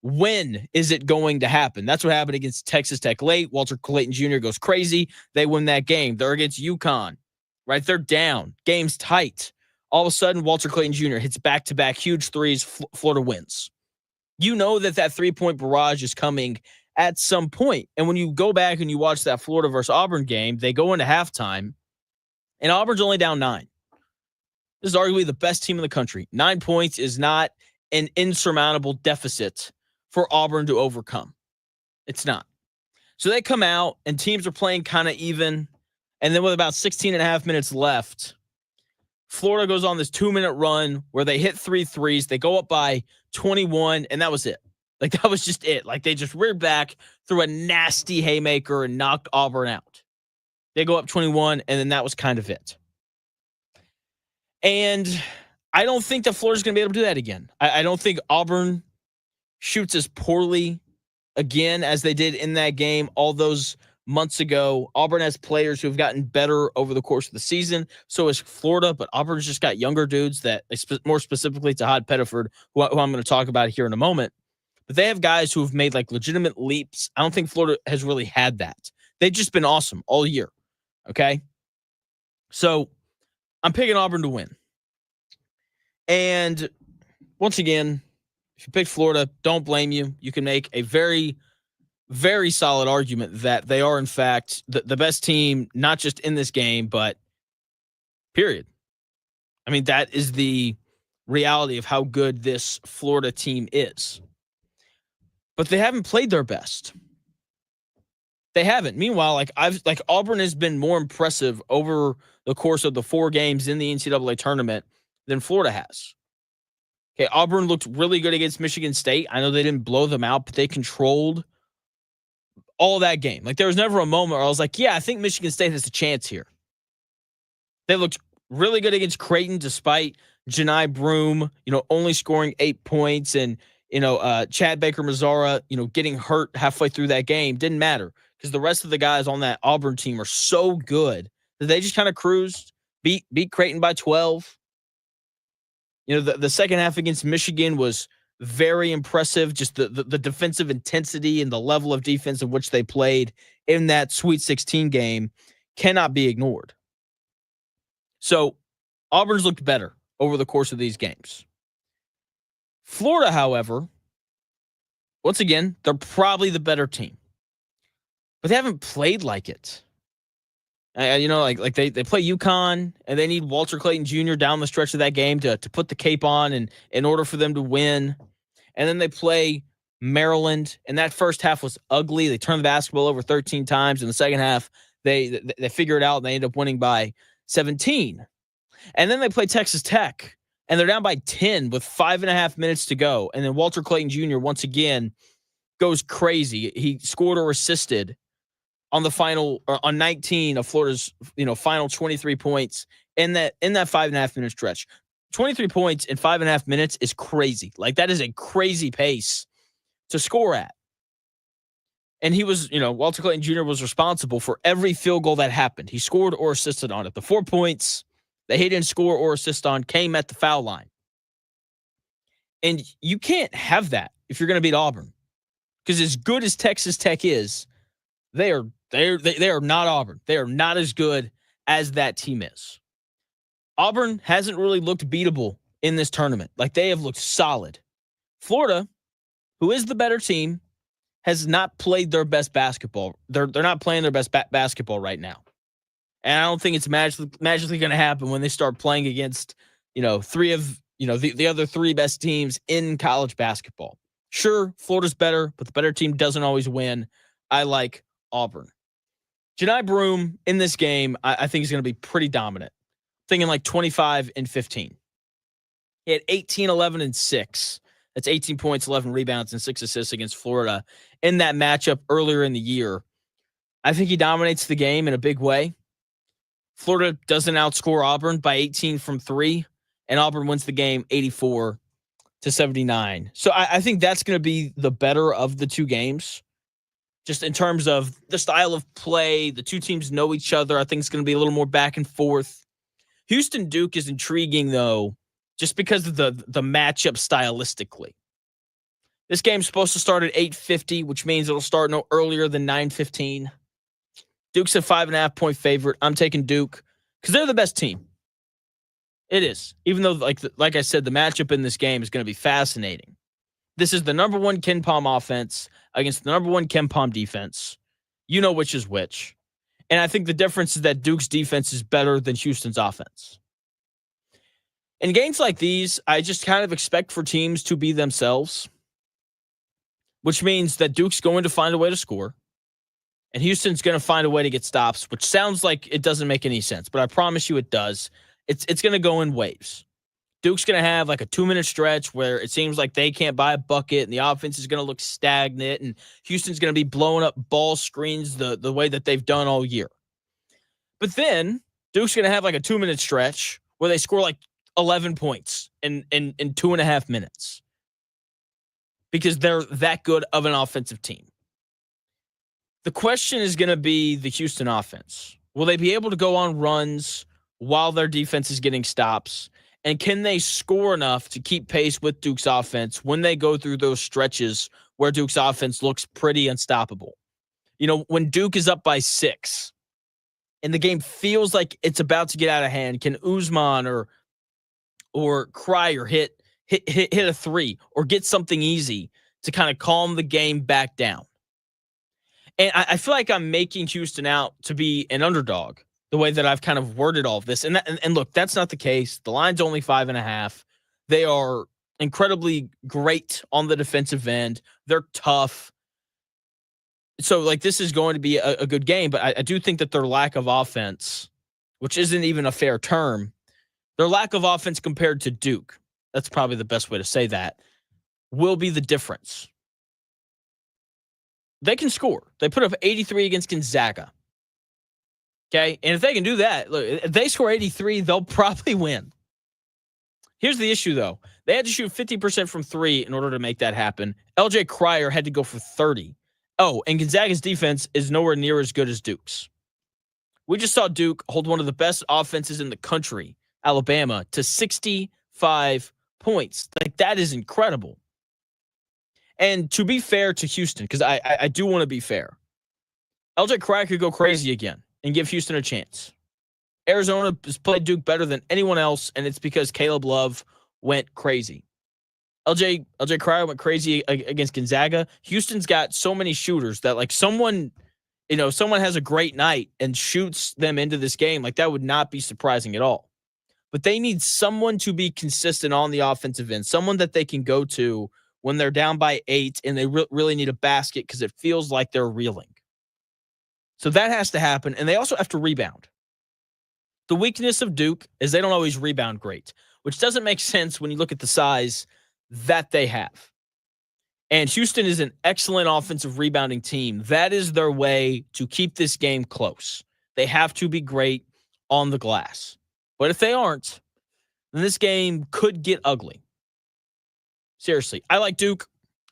when is it going to happen? That's what happened against Texas Tech late. Walter Clayton Jr. goes crazy. They win that game. They're against UConn. Right? They're down. Game's tight. All of a sudden, Walter Clayton Jr. hits back-to-back huge threes. Florida wins. You know that 3-point barrage is coming at some point. And when you go back and you watch that Florida versus Auburn game, they go into halftime, and Auburn's only down 9. This is arguably the best team in the country. 9 points is not an insurmountable deficit for Auburn to overcome. It's not. So they come out, and teams are playing kind of even. And then with about 16 and a half minutes left, Florida goes on this 2-minute run where they hit 3 threes. They go up by 21, and that was it. Like, that was just it. Like, they just reared back, threw a nasty haymaker, and knocked Auburn out. They go up 21, and then that was kind of it. And I don't think that Florida's going to be able to do that again. I don't think Auburn shoots as poorly again as they did in that game all those months ago. Auburn has players who have gotten better over the course of the season. So has Florida, but Auburn's just got younger dudes that, more specifically to Todd Pettiford, who I'm going to talk about here in a moment. But they have guys who have made like legitimate leaps. I don't think Florida has really had that. They've just been awesome all year. Okay. So I'm picking Auburn to win. And once again, if you pick Florida, don't blame you. You can make a very, very solid argument that they are, in fact, the best team, not just in this game, but period. I mean, that is the reality of how good this Florida team is. But they haven't played their best. They haven't. Meanwhile, Auburn has been more impressive over the course of the 4 games in the NCAA tournament than Florida has. Okay, Auburn looked really good against Michigan State. I know they didn't blow them out, but they controlled all that game. Like, there was never a moment where I was like, yeah, I think Michigan State has a chance here. They looked really good against Creighton, despite Janai Broome, only scoring 8 points, and Chad Baker-Mazara, getting hurt halfway through that game. Didn't matter because the rest of the guys on that Auburn team are so good that they just kind of cruised, beat Creighton by 12. The second half against Michigan was very impressive. Just the defensive intensity and the level of defense in which they played in that Sweet 16 game cannot be ignored. So Auburn's looked better over the course of these games. Florida, however, once again, they're probably the better team, but they haven't played like it. Like they play UConn, and they need Walter Clayton Jr. down the stretch of that game to put the cape on and in order for them to win. And then they play Maryland, and that first half was ugly. They turned the basketball over 13 times. In the second half, they figure it out, and they end up winning by 17. And then they play Texas Tech, and they're down by 10 with 5.5 minutes to go. And then Walter Clayton Jr. once again goes crazy. He scored or assisted on the final, or on 19 of Florida's, final 23 points in that 5.5 minute stretch. 23 points in 5.5 minutes is crazy. Like, that is a crazy pace to score at. And he was, Walter Clayton Jr. was responsible for every field goal that happened. He scored or assisted on it. The 4 points that he didn't score or assist on came at the foul line. And you can't have that if you're going to beat Auburn. Because as good as Texas Tech is, they are not Auburn. They are not as good as that team is. Auburn hasn't really looked beatable in this tournament. Like, they have looked solid. Florida, who is the better team, has not played their best basketball. They're not playing their best basketball right now. And I don't think it's magically going to happen when they start playing against, three of, the other three best teams in college basketball. Sure, Florida's better, but the better team doesn't always win. I like Auburn. Jani Broome in this game, I think is going to be pretty dominant. Thinking like 25 and 15. He had 18, 11, and 6. That's 18 points, 11 rebounds, and 6 assists against Florida in that matchup earlier in the year. I think he dominates the game in a big way. Florida doesn't outscore Auburn by 18 from 3, and Auburn wins the game 84-79. So I think that's going to be the better of the two games. Just in terms of the style of play, the two teams know each other. I think it's going to be a little more back and forth. Houston-Duke is intriguing, though, just because of the matchup stylistically. This game's supposed to start at 8:50, which means it'll start no earlier than 9:15. Duke's a 5.5-point favorite. I'm taking Duke because they're the best team. It is. Even though, like I said, the matchup in this game is going to be fascinating. This is the number one Ken Palm offense against the number one Ken Palm defense. You know which is which. And I think the difference is that Duke's defense is better than Houston's offense. In games like these, I just kind of expect for teams to be themselves, which means that Duke's going to find a way to score, and Houston's going to find a way to get stops, which sounds like it doesn't make any sense, but I promise you it does. It's going to go in waves. Duke's going to have like a 2-minute stretch where it seems like they can't buy a bucket and the offense is going to look stagnant, and Houston's going to be blowing up ball screens the way that they've done all year. But then Duke's going to have like a 2-minute stretch where they score like 11 points in 2.5 minutes because they're that good of an offensive team. The question is going to be the Houston offense. Will they be able to go on runs while their defense is getting stops? And can they score enough to keep pace with Duke's offense when they go through those stretches where Duke's offense looks pretty unstoppable? When Duke is up by 6 and the game feels like it's about to get out of hand, can Usman or Cryer hit a 3 or get something easy to kind of calm the game back down? And I feel like I'm making Houston out to be an underdog, the way that I've kind of worded all of this. And look, that's not the case. The line's only 5.5. They are incredibly great on the defensive end. They're tough. So, this is going to be a good game, but I do think that their lack of offense, which isn't even a fair term, their lack of offense compared to Duke, that's probably the best way to say that, will be the difference. They can score. They put up 83 against Gonzaga. Okay, and if they can do that, look, if they score 83, they'll probably win. Here's the issue, though. They had to shoot 50% from 3 in order to make that happen. LJ Cryer had to go for 30. Oh, and Gonzaga's defense is nowhere near as good as Duke's. We just saw Duke hold one of the best offenses in the country, Alabama, to 65 points. That is incredible. And to be fair to Houston, because I do want to be fair, LJ Cryer could go crazy again and give Houston a chance. Arizona has played Duke better than anyone else, and it's because Caleb Love went crazy. LJ Cryer went crazy against Gonzaga. Houston's got so many shooters that like someone has a great night and shoots them into this game. Like that would not be surprising at all. But they need someone to be consistent on the offensive end, someone that they can go to when they're down by 8 and they really need a basket because it feels like they're reeling. So that has to happen, and they also have to rebound. The weakness of Duke is they don't always rebound great, which doesn't make sense when you look at the size that they have. And Houston is an excellent offensive rebounding team. That is their way to keep this game close. They have to be great on the glass. But if they aren't, then this game could get ugly. Seriously, I like Duke.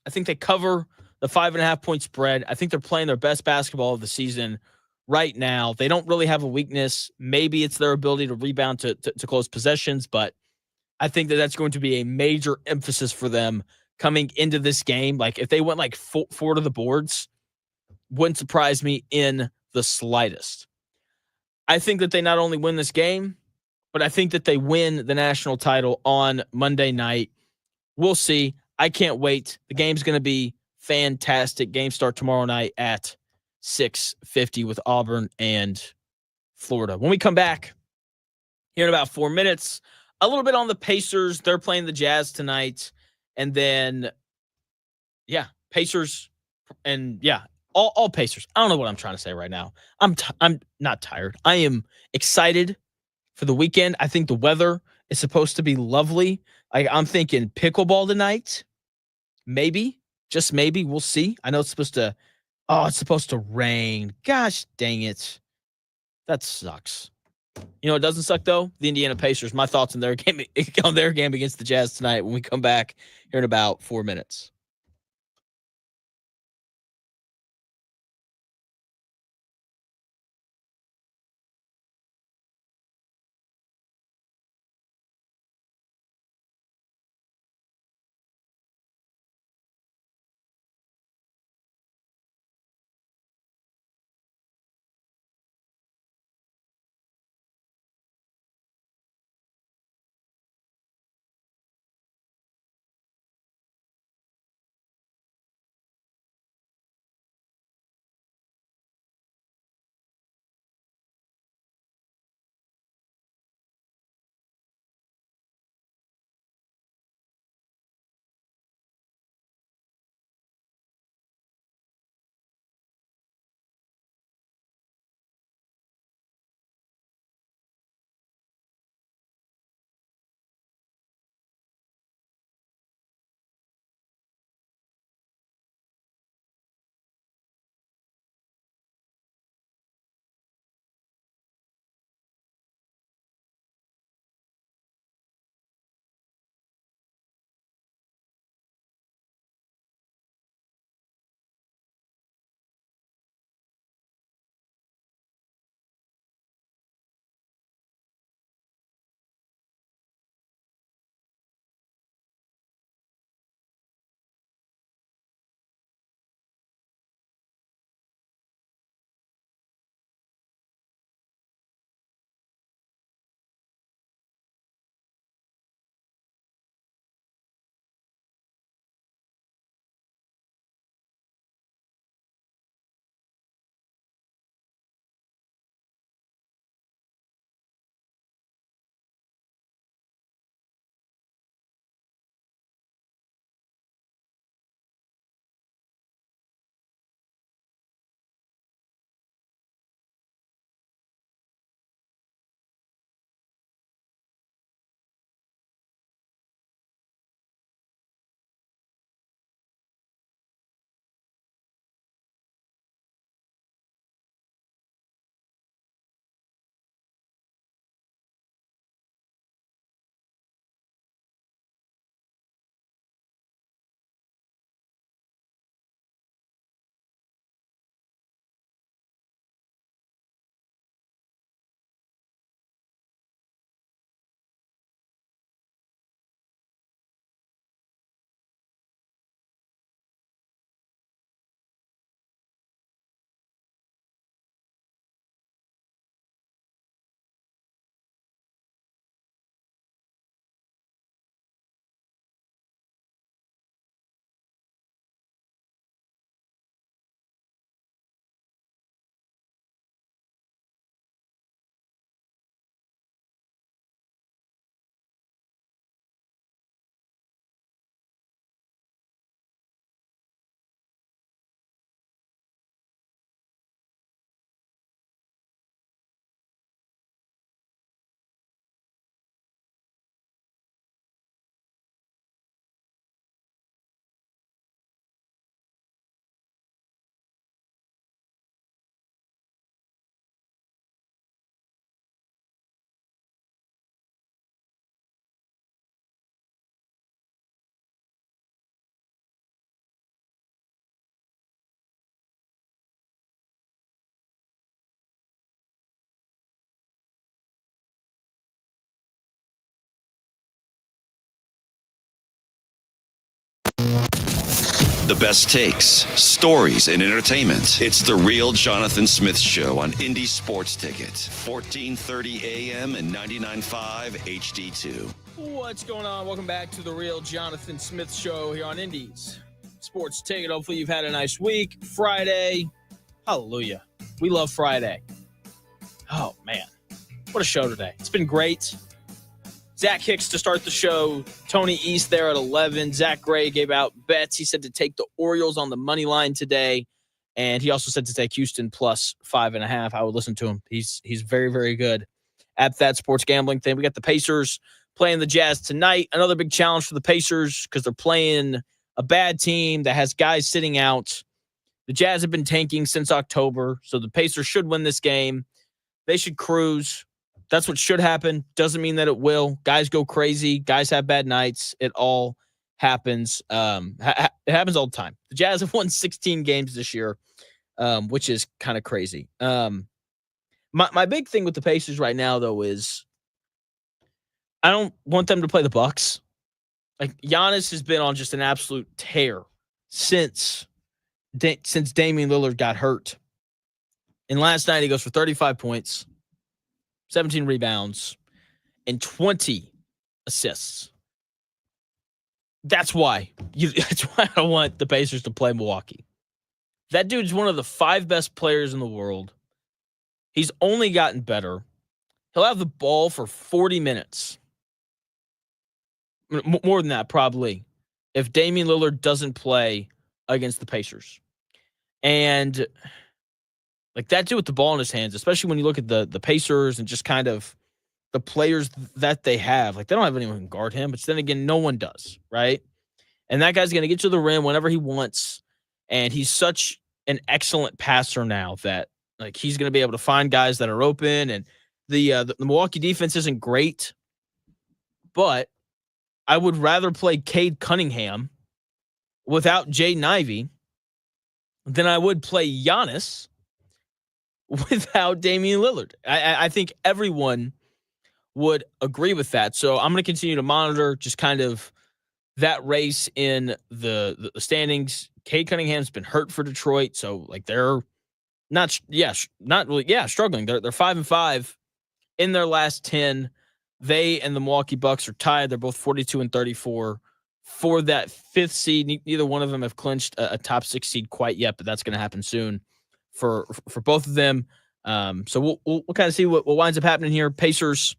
I think they cover the 5.5-point spread. I think they're playing their best basketball of the season right now. They don't really have a weakness. Maybe it's their ability to rebound to close possessions, but I think that that's going to be a major emphasis for them coming into this game. Like if they went like four to the boards, wouldn't surprise me in the slightest. I think that they not only win this game, but I think that they win the national title on Monday night. We'll see. I can't wait. The game's going to be fantastic. Game start tomorrow night at 6:50 with Auburn and Florida. When we come back here in about 4 minutes, a little bit on the Pacers. They're playing the Jazz tonight. And then, Pacers and, all Pacers. I don't know what I'm trying to say right now. I'm not tired. I am excited for the weekend. I think the weather is supposed to be lovely. I'm thinking pickleball tonight. Maybe, just maybe. We'll see. I know it's supposed to rain. Gosh dang it. That sucks. You know, it doesn't suck though. The Indiana Pacers. My thoughts on their game against the Jazz tonight when we come back here in about 4 minutes. The best takes, stories, and entertainment. It's The Real Jonathan Smith Show on Indy Sports Ticket. 1430 AM and 99.5 HD2. What's going on? Welcome back to The Real Jonathan Smith Show here on Indy's Sports Ticket. Hopefully you've had a nice week. Friday. Hallelujah. We love Friday. Oh, man. What a show today. It's been great. Zach Hicks to start the show. Tony East there at 11. Zack Gray gave out bets. He said to take the Orioles on the money line today. And he also said to take Houston plus 5.5. I would listen to him. He's very, very good at that sports gambling thing. We got the Pacers playing the Jazz tonight. Another big challenge for the Pacers because they're playing a bad team that has guys sitting out. The Jazz have been tanking since October, so the Pacers should win this game. They should cruise. That's what should happen. Doesn't mean that it will. Guys go crazy. Guys have bad nights. It all happens. It happens all the time. The Jazz have won 16 games this year, which is kind of crazy. My big thing with the Pacers right now, though, is I don't want them to play the Bucks. Like, Giannis has been on just an absolute tear since Damian Lillard got hurt. And last night he goes for 35 points, 17 rebounds, and 20 assists. That's why I want the Pacers to play Milwaukee. That dude's one of the 5 best players in the world. He's only gotten better. He'll have the ball for 40 minutes. More than that, probably, if Damian Lillard doesn't play against the Pacers. And like that dude with the ball in his hands, especially when you look at the Pacers and just kind of the players that they have, like they don't have anyone who can guard him, but then again, no one does, right? And that guy's going to get to the rim whenever he wants. And he's such an excellent passer now that like he's going to be able to find guys that are open. And the Milwaukee defense isn't great, but I would rather play Cade Cunningham without Jaden Ivey than I would play Giannis without Damian Lillard. I think everyone would agree with that. So I'm going to continue to monitor just kind of that race in the standings. Cade Cunningham's been hurt for Detroit, so like they're not really struggling. They're 5-5 in their last 10. They and the Milwaukee Bucks are tied. They're both 42 and 34 for that 5th seed. Neither one of them have clinched a top 6 seed quite yet, but that's going to happen soon for both of them. So we'll kind of see what winds up happening here. Pacers,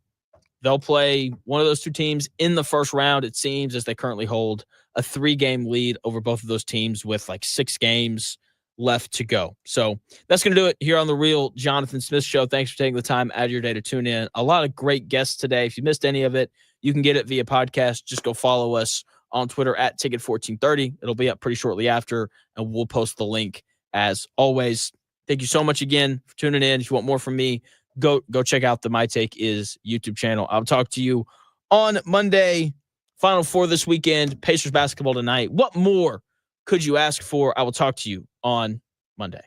they'll play one of those 2 teams in the first round, it seems, as they currently hold a 3-game lead over both of those teams with like 6 games left to go. So that's going to do it here on The Real Jonathan Smith Show. Thanks for taking the time out of your day to tune in. A lot of great guests today. If you missed any of it, you can get it via podcast. Just go follow us on Twitter at Ticket1430. It'll be up pretty shortly after, and we'll post the link as always. Thank you so much again for tuning in. If you want more from me, go check out the My Take Is YouTube channel. I'll talk to you on Monday. Final 4 this weekend. Pacers basketball tonight. What more could you ask for? I will talk to you on Monday.